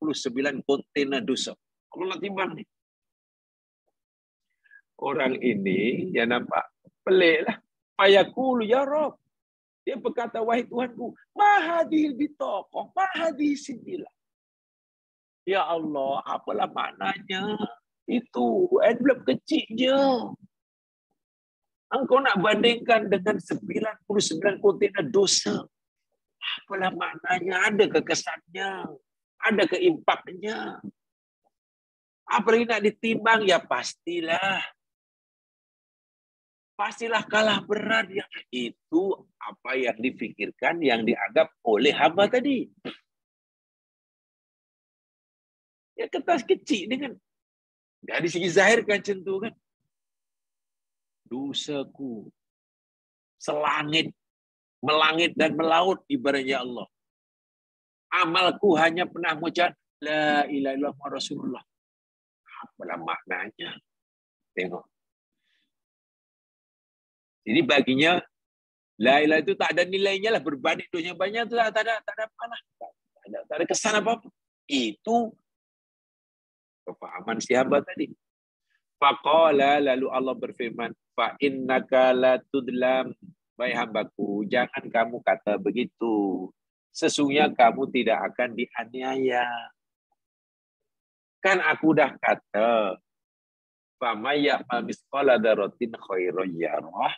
kontainer dosa. Allah nak timbang ni. Orang ini, dia nampak pelik lah. Fayaqulu ya Rabb. Dia berkata, wahai Tuhanku, mahadil bitokoh, mahadil sindilah. Ya Allah, apalah maknanya? Itu envelope kecil je. Engkau nak bandingkan dengan 99 kontainer dosa. Apalah maknanya? Ada kekesannya. Ada keimpaknya. Apalagi nak ditimbang? Ya pastilah. Pastilah kalah berat. Yang itu apa yang difikirkan, yang dianggap oleh hamba tadi. Ya kertas kecil dengan dari segi zahir kan macam tu kan. dosaku selangit, melangit dan melaut ibaratnya Allah. Amalku hanya pernah mengucap la ilaha illallah Rasulullah. Apalah maknanya? Tengok. Jadi baginya la ilaha itu tak ada nilainya lah, berbanding dosanya banyak itu tak ada apa lah. Tak ada kesan apa-apa. Itu kefahaman si hamba tadi. Faqala, lalu Allah berfirman, fa innaka la tudlam. Baik hambaku, jangan kamu kata begitu. Sesungguhnya kamu tidak akan dianiaya. Kan aku dah kata, fa may ya'mal misqala dzarratin khairan yarah,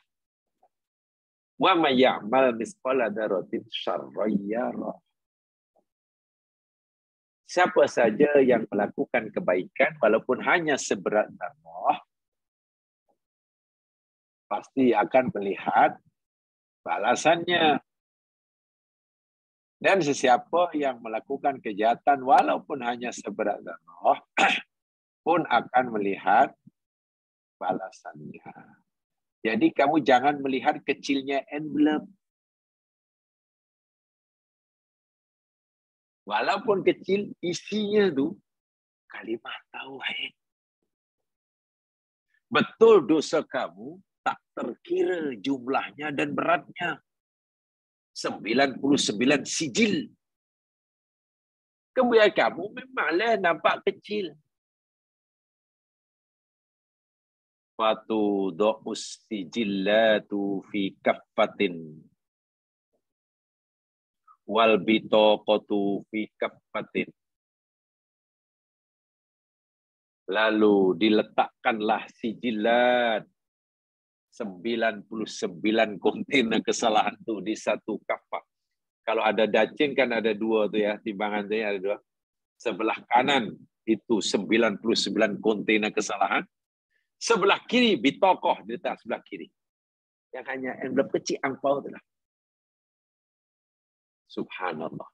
wa may ya'mal misqala dzarratin syarran yarah. Siapa saja yang melakukan kebaikan walaupun hanya seberat zarrah, pasti akan melihat balasannya. Dan sesiapa yang melakukan kejahatan walaupun hanya seberat zarrah pun akan melihat balasannya. Jadi kamu jangan melihat kecilnya envelope. Walaupun kecil, isinya tu kalimat tauhid. Betul dosa kamu tak terkira jumlahnya dan beratnya. 99 sijil. Kemudian kamu memanglah nampak kecil. Fatu do'us sijillatu fi kaffatin. Wal bitaqatu fi kaffatin. Lalu diletakkanlah sijillat 99 kontainer kesalahan itu di satu kafah. Kalau ada dacing kan ada dua tuh ya, timbangan tuh ya ada dua. Sebelah kanan itu 99 kontainer kesalahan. Sebelah kiri bitokoh diletak sebelah kiri. Yang hanya envelope kecil angpau itu lah. Subhanallah.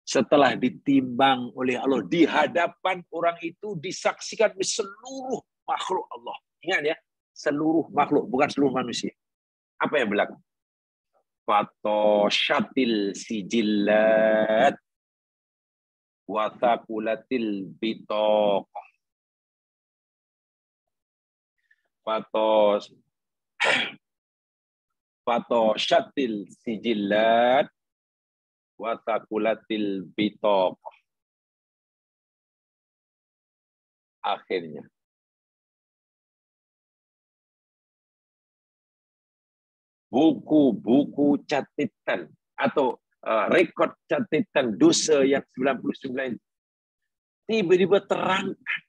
Setelah ditimbang oleh Allah di hadapan orang itu disaksikan oleh seluruh makhluk Allah. Ingat ya, seluruh makhluk, bukan seluruh manusia. Apa yang berlaku? Fatoshatil sijillat wa thaqulatil bitaqah. Fatoshatil sijillat wa thaqulatil bitaqah. Akhirnya buku-buku catatan atau rekod catatan dosa yang 99 tiba-tiba terangkat.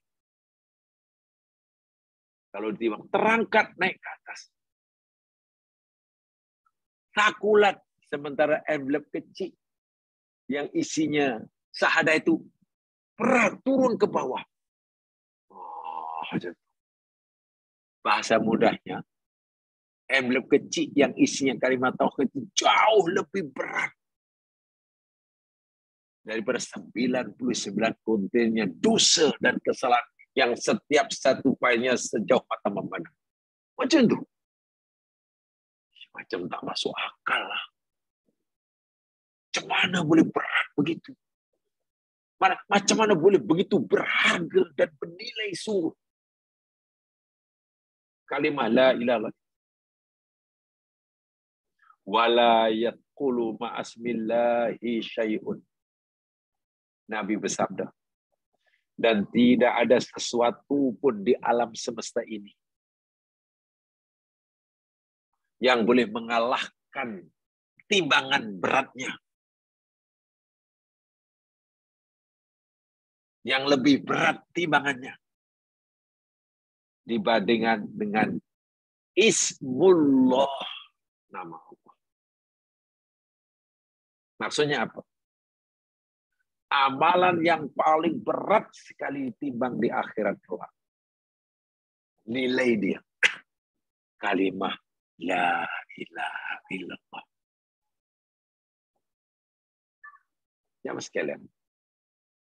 Kalau ditimbang, terangkat naik ke atas. Takulat, sementara envelope kecil yang isinya syahadah itu berat turun ke bawah. Bahasa mudahnya, envelope kecil yang isinya kalimat tauhid itu jauh lebih berat daripada 99 kontennya dosa dan kesalahan yang setiap satu filenya sejauh mata memandang. Macam tu. Macam tak masuk akal lah. Macam mana boleh berat begitu? Macam mana boleh begitu berharga dan bernilai sungguh? Kalimah la ilaha illallah. Wala yaqulu ma'asmillahi syai'un. Nabi bersabda. Dan tidak ada sesuatu pun di alam semesta ini yang boleh mengalahkan timbangan beratnya. Yang lebih berat timbangannya dibandingkan dengan Ismullah, nama Allah. Maksudnya apa? Amalan yang paling berat sekali timbang di akhirat kelak. Nilai dia. Kalimah la ilaha illallah. Jamaah sekalian,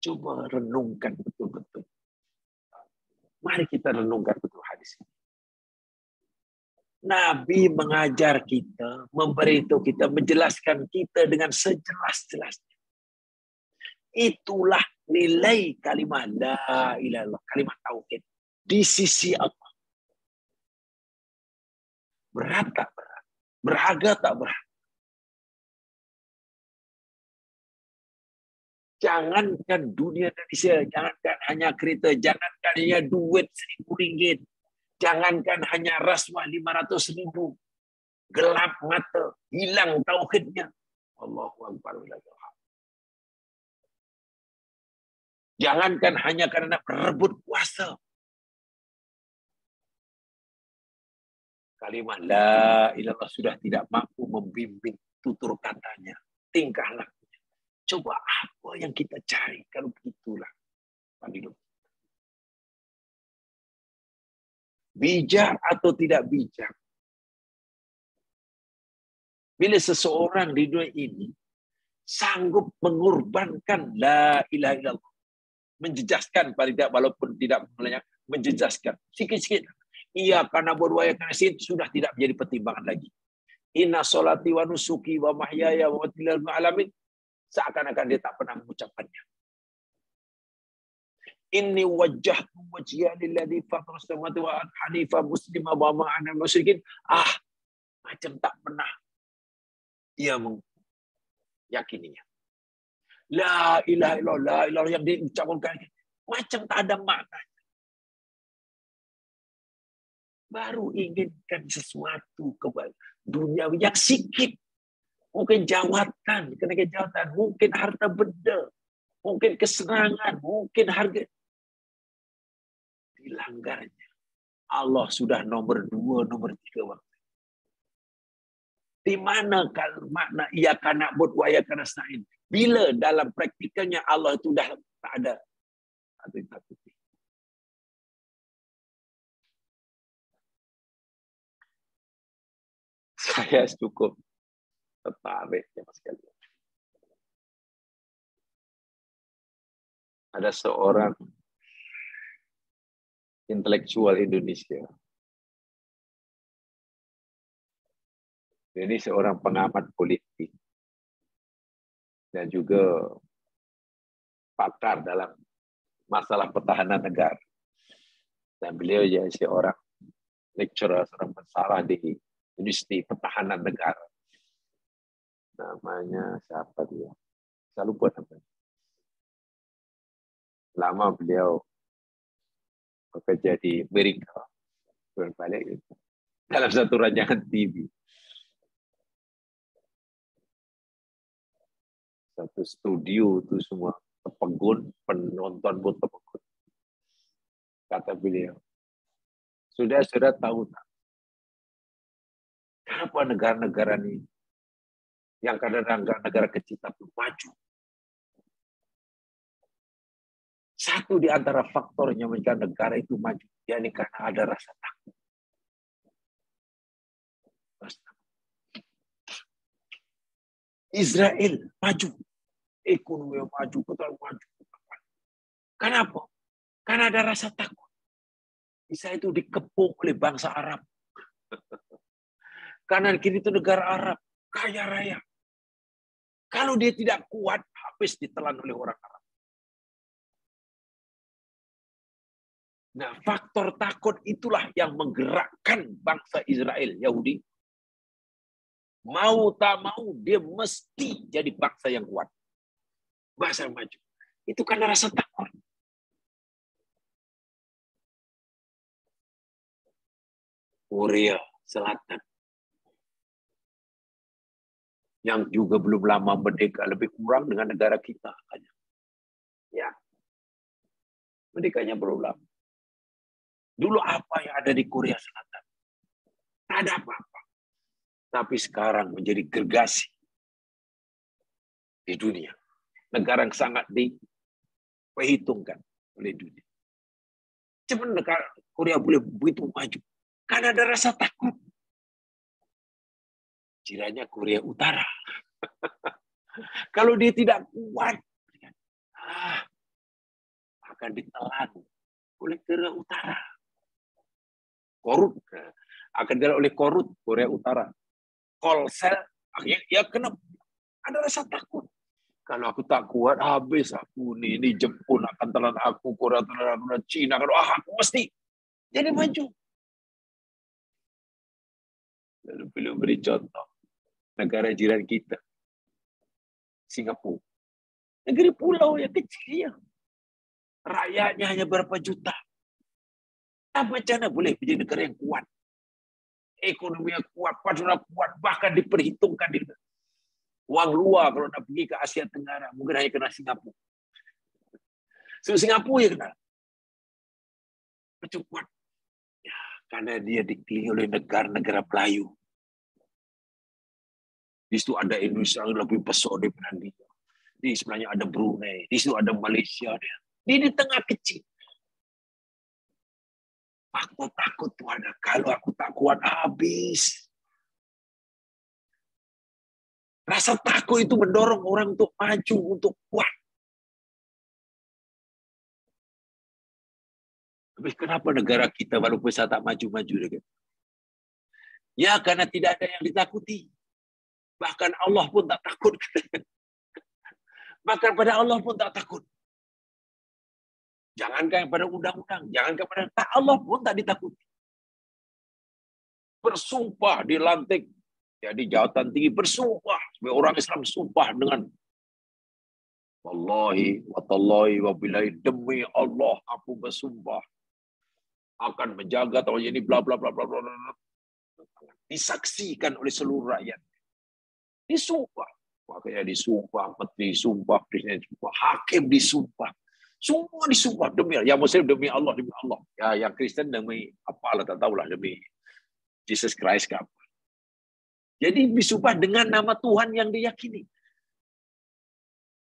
coba renungkan betul-betul. Mari kita renungkan betul hadis ini. Nabi mengajar kita, memberitahu kita, menjelaskan kita dengan sejelas-jelasnya. Itulah nilai kalimat la ilaha illallah, kalimat tauhid di sisi Allah. Berat tak berat? Berharga tak berharga? Jangankan dunia Indonesia, jangankan hanya kereta, jangankan hanya duit RM1.000, jangankan hanya rasuah RM500.000, gelap mata, hilang tauhidnya. Allahu Akbar. Jangankan hanya karena berebut kuasa. Kalimat la ilallah sudah tidak mampu membimbing tutur katanya, tingkah lakunya. Coba apa yang kita cari kalau begitulah. Bijak atau tidak bijak? Bila seseorang di dunia ini sanggup mengorbankan la ilaha illallah, menjejaskan paling tidak, walaupun tidak menjejaskan sikit-sikit, ia karena berwaya karena sudah tidak menjadi pertimbangan lagi. Inna sholati wa nusuki wa mahyaya wa mamati lillahi alamin, seakan-akan dia tak pernah mengucapkannya. Inni wajjahtu wajhiya lilladzi fatara samawati wa arda hanifa muslima wa ma ana musyrikin. Macam tak pernah ia meyakininya. La ilaha illallah, la ilaha yang diucapkan macam tak ada makna. Baru inginkan sesuatu kepada dunia yang sikit. Mungkin jawatan, kenaikan jawatan, mungkin harta benda, mungkin kesenangan, mungkin harga. Dilanggarnya. Allah sudah nomor 2, nomor 3 waktu. Di mana makna ia kana na'bud wa ia kana nasta'in? Bila dalam praktikalnya Allah itu dah tak ada. Saya cukup tertarik ya Mas sekalian. Ada seorang intelektual Indonesia. Ini seorang pengamat politik dan juga pakar dalam masalah pertahanan negara. Dan beliau jadi seorang lecturer, seorang pensyarah di Universiti Pertahanan Negara. Namanya siapa dia? Saya lupa namanya. Lama beliau bekerja di Amerika. Berbalik dalam satu rancangan TV. Satu studio itu semua terpegun, penonton pun terpegun. Kata beliau, sudah tahu tak? Kenapa negara-negara ini yang kadang-kadang negara kecil tapi maju? Satu di antara faktornya menjadikan negara itu maju, yakni karena ada rasa takut. Israel maju, ekonomi maju, kota maju. Kenapa? Karena ada rasa takut. Israel itu dikepung oleh bangsa Arab. Kanan kiri itu negara Arab, kaya raya. Kalau dia tidak kuat, habis ditelan oleh orang Arab. Nah, faktor takut itulah yang menggerakkan bangsa Israel, Yahudi. Mau tak mau, dia mesti jadi bangsa yang kuat. Bangsa yang maju. Itu karena rasa takut. Korea Selatan. Yang juga belum lama merdeka, lebih kurang dengan negara kita. Ya, merdekanya belum lama. Dulu apa yang ada di Korea Selatan? Tak ada apa-apa. Tapi sekarang menjadi gergasi di dunia. Negara yang sangat diperhitungkan oleh dunia. Cuma negara Korea boleh begitu maju. Karena ada rasa takut. Kiranya Korea Utara. Kalau dia tidak kuat, akan ditelan oleh Korea Utara. Korup. akan digarap oleh Korut, Korea Utara. Kolsel, akhirnya ya kena ada rasa takut. Kalau aku tak kuat, habis aku nih. Ini Jepun akan telan aku, Korea telan aku, Cina. Kalau aku mesti jadi maju. Lalu beliau beri contoh negara jiran kita, Singapura. Negeri pulau yang kecil ya. Rakyatnya hanya berapa juta. Apa cara boleh menjadi negara yang kuat? Ekonominya kuat, padahal kuat, bahkan diperhitungkan di uang luar kalau nak pergi ke Asia Tenggara, mungkin hanya kena Singapura. So, Singapura ya kena. Macam kuat. Ya, karena dia dikelilingi oleh negara-negara Melayu. Di situ ada Indonesia yang lebih besar daripada dia. Di sebenarnya ada Brunei, di situ ada Malaysia. Dia di tengah kecil. Aku takut tuh ada. Kalau aku tak kuat, habis. Rasa takut itu mendorong orang untuk maju, untuk kuat. Tapi kenapa negara kita walaupun saya tak maju-maju? Ya, karena tidak ada yang ditakuti. Bahkan Allah pun tak takut. Bahkan pada Allah pun tak takut. Jangankan pada undang-undang, jangankan pada tak, Allah pun tak ditakuti. Bersumpah di lantik, jadi jawatan tinggi bersumpah. Sebagai orang Islam sumpah dengan Wallahi, watallahi, wabillahi, demi Allah aku bersumpah akan menjaga tahun ini bla bla bla bla bla. Disaksikan oleh seluruh rakyat. Disumpah. Makanya disumpah, menteri disumpah, presiden disumpah, hakim disumpah. Semua disumpah demi Allah. Yang Muslim demi Allah, demi Allah. Ya, yang Kristen demi apalah, tak tahulah, demi Jesus Christ ke apa. Jadi disumpah dengan nama Tuhan yang diyakini.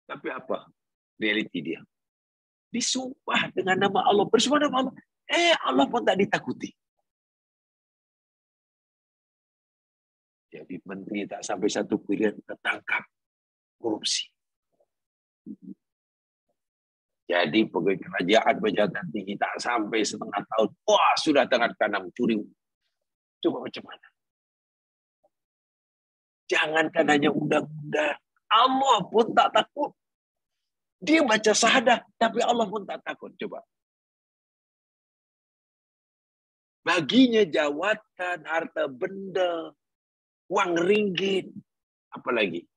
Tapi apa? Realiti dia. Disumpah dengan nama Allah. Bersumpah nama Allah. Allah pun tak ditakuti. Jadi menteri tak sampai satu pilihan tertangkap korupsi. Jadi pegawai kerajaan pejabat tinggi tak sampai setengah tahun. Wah, sudah tangan kanan curi. Coba macam mana? Jangankan hanya undang-undang. Allah pun tak takut. Dia baca syahadah, tapi Allah pun tak takut. Coba. Baginya jawatan, harta benda, uang ringgit, apalagi.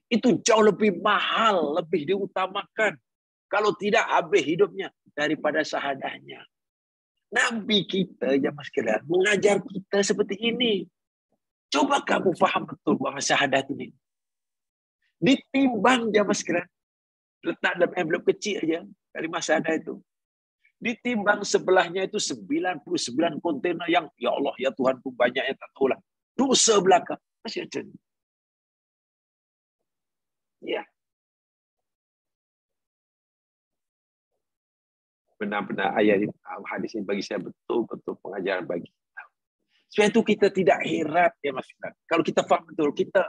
Itu jauh lebih mahal, lebih diutamakan. Kalau tidak habis hidupnya daripada syahadahnya. Nabi kita, ya mas sekalian, mengajar kita seperti ini. Coba kamu faham betul bahwa syahadat ini. Ditimbang ya mas sekalian. Letak dalam envelope kecil aja kalimat syahadat itu. Ditimbang sebelahnya itu 99 kontainer yang ya Allah ya Tuhan pun banyak yang tak tahulah. Dosa belakang masih ada. Ya. Benar-benar ayat hadis ini bagi saya betul-betul pengajaran bagi kita. Sebab itu kita tidak heran ya Mas. Kalau kita faham betul kita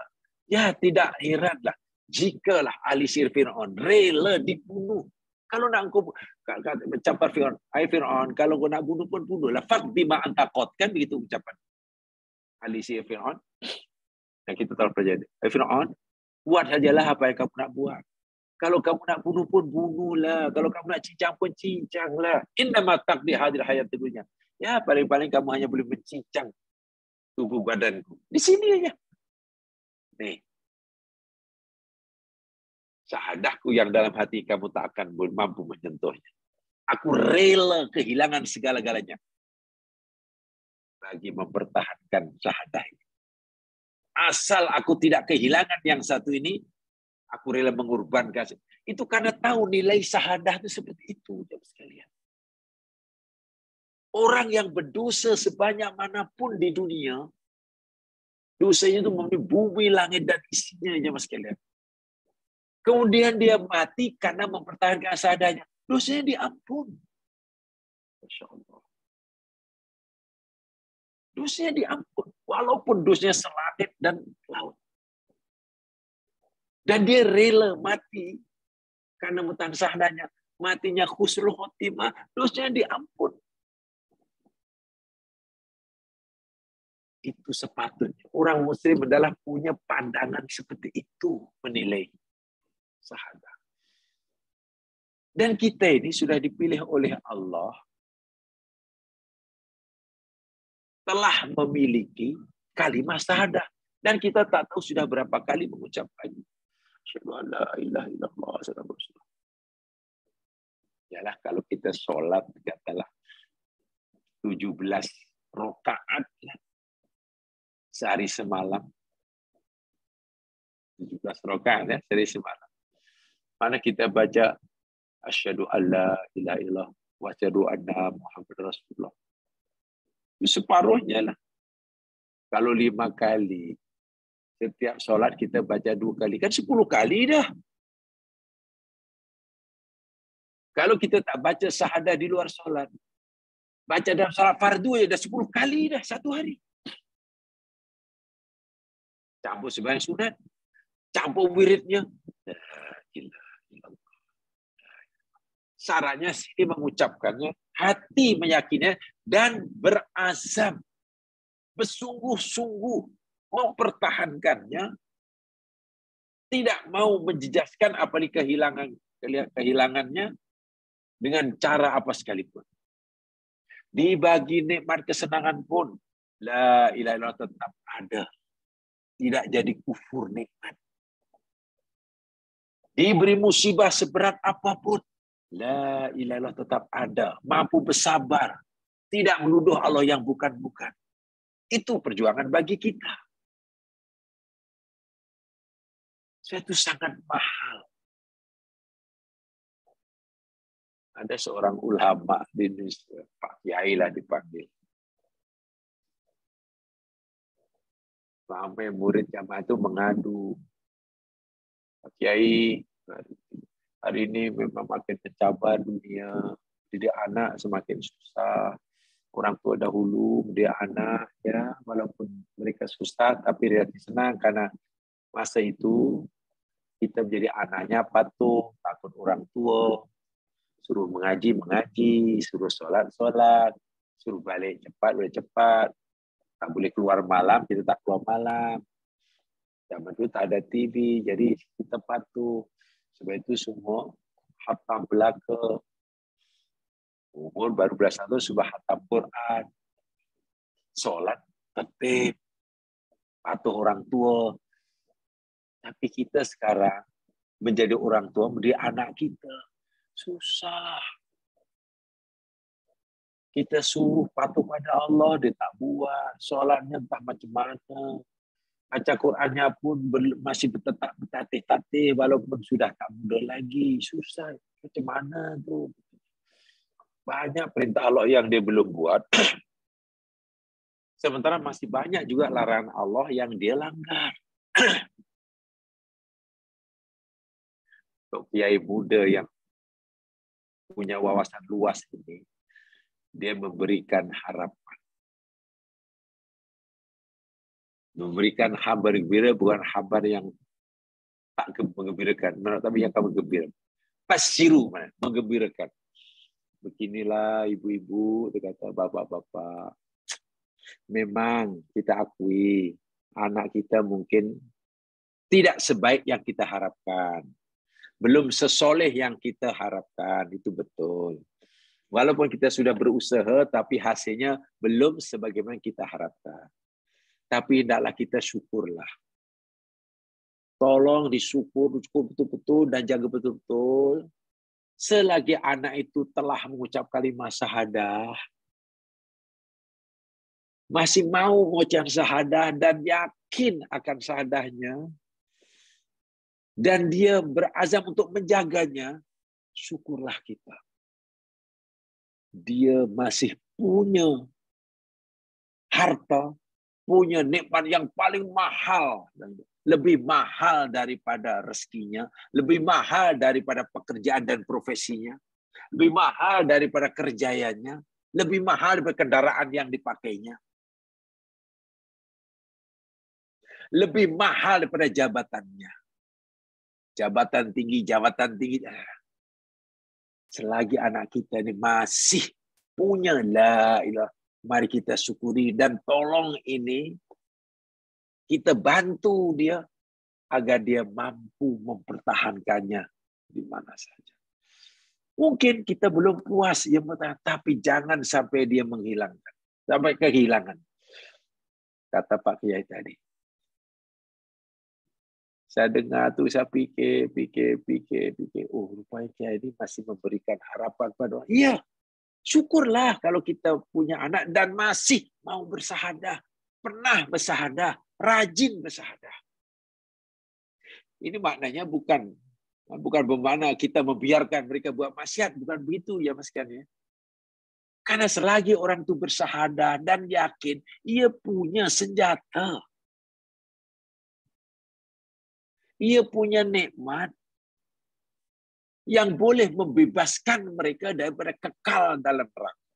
ya tidak heranlah jikalah ahli sihir Firaun rela dibunuh. Kalau nak kau ucapan Firaun, hai Firaun, kalau kau nak bunuh pun bunuhlah. Faqdi ma anta qad, kan begitu ucapan ahli sihir Firaun. Dan kita telah pelajari. Hai Firaun, buat sajalah apa yang kamu nak buat. Kalau kamu nak bunuh pun bunuhlah. Kalau kamu nak cincang pun cincanglah. Innama taqdi hadil hayat dunya. Ya, paling-paling kamu hanya boleh mencincang tubuh badanku. Di sini aja. Nih. Syahadahku yang dalam hati kamu tak akan mampu menyentuhnya. Aku rela kehilangan segala-galanya bagi mempertahankan syahadah ini. Asal aku tidak kehilangan yang satu ini, aku rela mengorbankan. Itu karena tahu nilai syahadah itu seperti itu, jemaah sekalian. Orang yang berdosa sebanyak manapun di dunia, dosanya itu memenuhi bumi, langit, dan isinya, jemaah sekalian. Kemudian dia mati karena mempertahankan syahadahnya. Dosanya diampun. Masya Allah. Dosanya diampun. Walaupun dosanya selangit dan laut. Dan dia rela mati karena mempertahankan syahadahnya. Matinya khusnul khotimah. Dosanya diampun. Itu sepatutnya. Orang Muslim adalah punya pandangan seperti itu menilai syahadah. Dan kita ini sudah dipilih oleh Allah, telah memiliki kalimat syahadah. Dan kita tak tahu sudah berapa kali mengucapkannya. Asyhadu an la ilaha illallah wa asyhadu anna Muhammadan rasulullah. Yalah, kalau kita sholat, katalah 17 rakaat sehari semalam. 17 rakaat ya, sehari semalam. Mana kita baca asyhadu alla ilaha illallah wa asyhadu anna Muhammadar rasulullah. Itu separuhnya lah. Kalau 5 kali, setiap sholat kita baca 2 kali, kan 10 kali dah. Kalau kita tak baca syahadah di luar sholat, baca dalam sholat fardu ya dah 10 kali dah satu hari. Campur sembahyang sunat, campur wiridnya. Syaratnya sini mengucapkannya, hati meyakininya, dan berazam, bersungguh-sungguh mempertahankannya, tidak mau menjejaskan apalagi kehilangannya dengan cara apa sekalipun. Dibagi nikmat kesenangan pun, la ilaha illallah tetap ada. Tidak jadi kufur nikmat. Diberi musibah seberat apapun, la ilaha illallah tetap ada. Mampu bersabar. Tidak menuduh Allah yang bukan-bukan. Itu perjuangan bagi kita. Itu sangat mahal. Ada seorang ulama di Indonesia, Pak Kiai lah dipanggil. Sampai murid jamaah itu mengadu. Pak Kiai, hari ini memang makin mencabar dunia. Didik anak semakin susah. Orang tua dahulu, dia anak, ya walaupun mereka susah, tapi relatif senang karena masa itu kita menjadi anaknya patuh, takut orang tua, suruh mengaji, suruh sholat, suruh balik cepat, tak boleh keluar malam, kita tak keluar malam. Zaman itu tak ada TV, jadi kita patuh. Sebab itu semua hatam belaka. Umur baru belasan tahun sudah hatam Quran. Sholat tertib, patuh orang tua. Tapi kita sekarang menjadi orang tua, menjadi anak kita. Susah. Kita suruh patuh pada Allah, dia tak buat. Sholatnya entah macam mana. Baca Qurannya pun masih tetap bertatih-tatih, walaupun sudah tak muda lagi. Susah. Macam mana tu? Banyak perintah Allah yang dia belum buat. Sementara masih banyak juga larangan Allah yang dia langgar. Untuk kiai muda yang punya wawasan luas ini, dia memberikan harapan. Memberikan kabar gembira, bukan kabar yang tak menggembirakan, tapi yang kabar gembira. Pasiru, menggembirakan. Beginilah ibu-ibu, kata bapak-bapak. Memang kita akui, anak kita mungkin tidak sebaik yang kita harapkan. Belum sesoleh yang kita harapkan, itu betul. Walaupun kita sudah berusaha, tapi hasilnya belum sebagaimana kita harapkan. Tapi hendaklah kita syukurlah. Tolong disyukur betul-betul dan jaga betul-betul. Selagi anak itu telah mengucap kalimat syahadah, masih mau mengucap syahadah dan yakin akan syahadahnya, dan dia berazam untuk menjaganya, syukurlah kita. Dia masih punya harta, punya nikmat yang paling mahal, lebih mahal daripada rezekinya, lebih mahal daripada pekerjaan dan profesinya, lebih mahal daripada kerjayanya, lebih mahal daripada kendaraan yang dipakainya, lebih mahal daripada jabatannya. Jabatan tinggi. Selagi anak kita ini masih punya la ilaha, Mari kita syukuri dan tolong ini kita bantu dia agar dia mampu mempertahankannya di mana saja. Mungkin kita belum puas, ya, tapi jangan sampai dia menghilangkan, sampai kehilangan. Kata Pak Kiai tadi. Saya dengar tuh, saya pikir. Oh, rupanya Kiai ini masih memberikan harapan pada orang. Iya, syukurlah kalau kita punya anak dan masih mau bersahadah, pernah bersahadah, rajin bersahadah. Ini maknanya bukan bermakna kita membiarkan mereka buat maksiat, bukan begitu ya Mas Kan ya. Karena selagi orang itu bersahadah dan yakin ia punya senjata, ia punya nikmat yang boleh membebaskan mereka daripada kekal dalam neraka.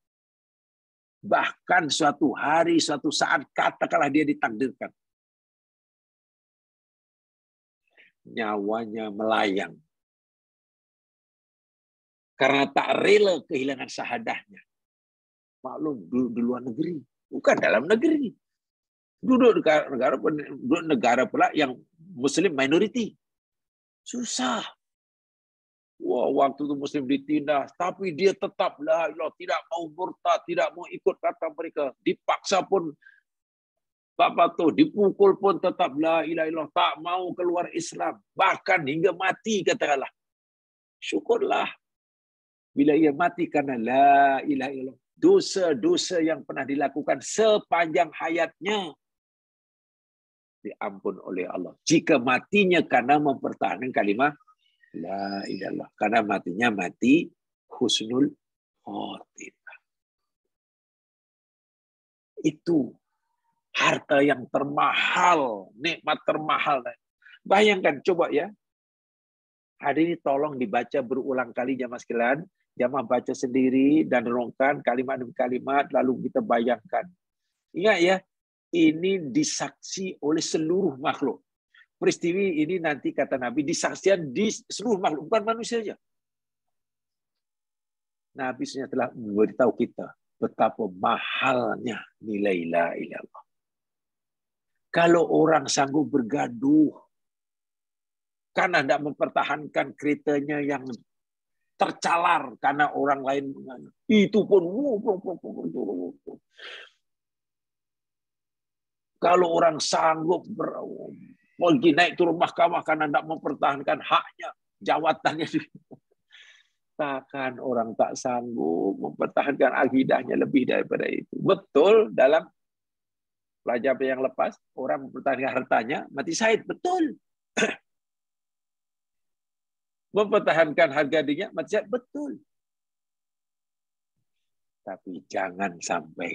Bahkan suatu hari, suatu saat, katakanlah dia ditakdirkan nyawanya melayang karena tak rela kehilangan syahadahnya. Maklum, duduk di luar negeri, bukan dalam negeri. Duduk negara pula yang Muslim minority. Susah. Wah, waktu itu Muslim ditindas, tapi dia tetap tidak mau murtad, tidak mau ikut kata mereka. Dipaksa pun Pak Patuh, dipukul pun tetap la ilaha illallah, tak mau keluar Islam. Bahkan hingga mati katakanlah. Syukurlah bila ia mati karena la ilaha illallah. Dosa-dosa yang pernah dilakukan sepanjang hayatnya diampun oleh Allah. Jika matinya karena mempertahankan kalimat la ilaha illallah, karena matinya mati husnul khotimah. Itu harta yang termahal, nikmat termahal. Bayangkan coba ya. Hari ini tolong dibaca berulang kali jamaah sekalian. Jamaah baca sendiri dan renungkan kalimat demi kalimat, lalu kita bayangkan. Ingat ya, ini disaksi oleh seluruh makhluk. Peristiwa ini nanti kata Nabi disaksikan di seluruh makhluk, bukan manusia saja. Nabi telah memberitahu kita betapa mahalnya nilai la ilallah. Kalau orang sanggup bergaduh karena tidak mempertahankan keretanya yang tercalar karena orang lain itu pun kalau orang sanggup pergi naik turun mahkamah karena tidak mempertahankan haknya, jawatannya, takkan orang tak sanggup mempertahankan akidahnya lebih daripada itu. Betul, dalam pelajaran yang lepas orang mempertahankan hartanya mati syahid, betul. Mempertahankan harga dirinya mati syahid, betul. Tapi jangan sampai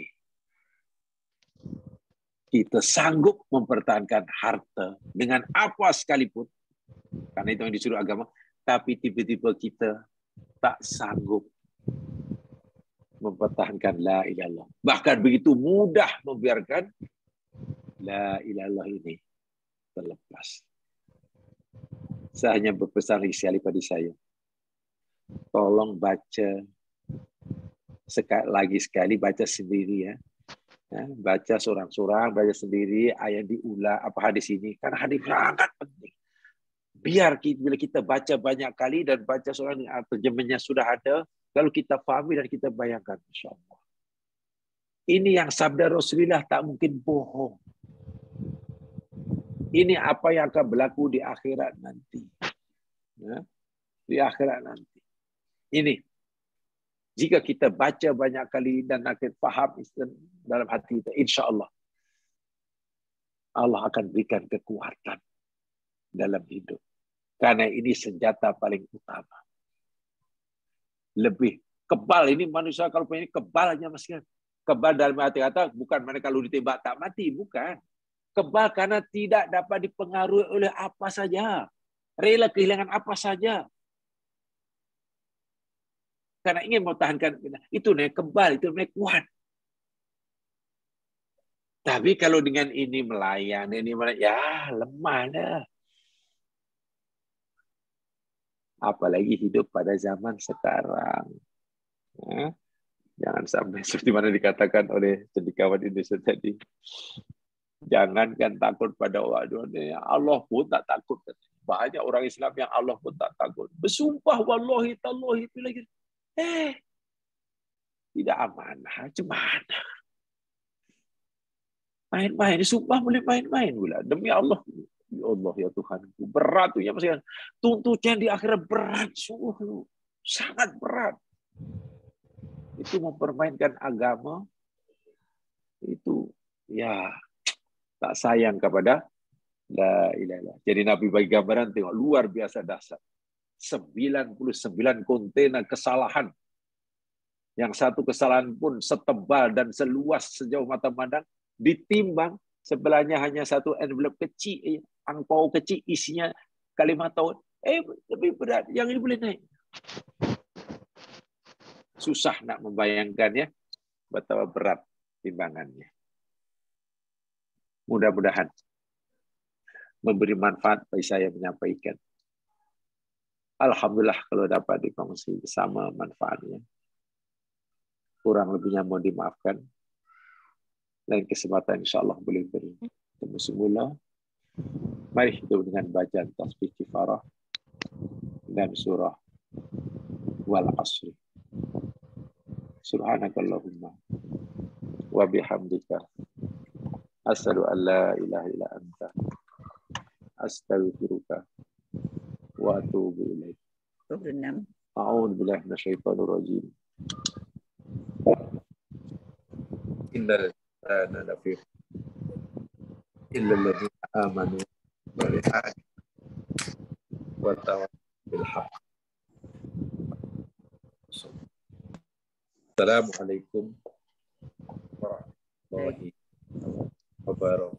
kita sanggup mempertahankan harta dengan apa sekalipun, karena itu yang disuruh agama, tapi tiba-tiba kita tak sanggup mempertahankan la ilaha illallah. Bahkan begitu mudah membiarkan la ilaha illallah ini terlepas. Saya hanya berpesan pada saya, tolong baca sekali, baca sendiri ya. Baca seorang-seorang, baca sendiri, ayat diulang, apa hadis ini. Karena hadis sangat penting. Biar bila kita baca banyak kali dan baca seorang terjemahnya sudah ada, lalu kita pahami dan kita bayangkan, Insya Allah. Ini yang sabda Rasulullah tak mungkin bohong. Ini apa yang akan berlaku di akhirat nanti. Ya, di akhirat nanti. Ini. Jika kita baca banyak kali dan akan faham dalam hati kita, insya Allah, Allah akan berikan kekuatan dalam hidup. Karena ini senjata paling utama. Lebih kebal ini manusia kalau punya kebalnya Mas. Kebal dalam arti kata bukan mana kalau ditembak tak mati, bukan. Kebal karena tidak dapat dipengaruhi oleh apa saja. Rela kehilangan apa saja. Karena ingin mempertahankan. Itu nih kebal, itu nih kuat. Tapi kalau dengan ini melayang, ya lemah dah. Apalagi hidup pada zaman sekarang. Jangan sampai seperti mana dikatakan oleh cendekiawan Indonesia tadi. Jangankan takut pada Allah pun tak takut. Banyak orang Islam yang Allah pun tak takut. Bersumpah wallahi tallahi itu lagi. Tidak amanah. Gimana? Main-main. Sumpah boleh main-main pula. Demi Allah. Ya Allah ya Tuhan. Berat tuh ya. Tuntutnya di akhirat berat. Sangat berat. Itu mempermainkan agama. Itu ya tak sayang kepada la ilaha illallah. Jadi Nabi bagi gambaran, tengok luar biasa dahsyat. 99 kontainer kesalahan. Yang satu kesalahan pun setebal dan seluas sejauh mata memandang, ditimbang sebelahnya hanya satu envelope kecil, angpau kecil isinya kalimat tahun. Lebih berat. Yang ini boleh naik. Susah nak membayangkannya betapa berat timbangannya. Mudah-mudahan memberi manfaat bagi saya menyampaikan. Alhamdulillah kalau dapat dikongsi bersama manfaatnya. Kurang lebihnya mohon dimaafkan. Lain kesempatan insyaAllah boleh bertemu semula. Mari kita dengan bacaan tasbih kifarah dan surah wal asri. Subhanakallahumma wa bihamdika asyhadu an la ilaha illa anta astaghfiruka wa atubu ilaik. A'udzu billahi minasyaitonir rajim. Innal insana lafi illa alladziina aamanu wa liqa'a wa tawassaw bil haqq. Assalamualaikum warahmatullahi wabarakatuh.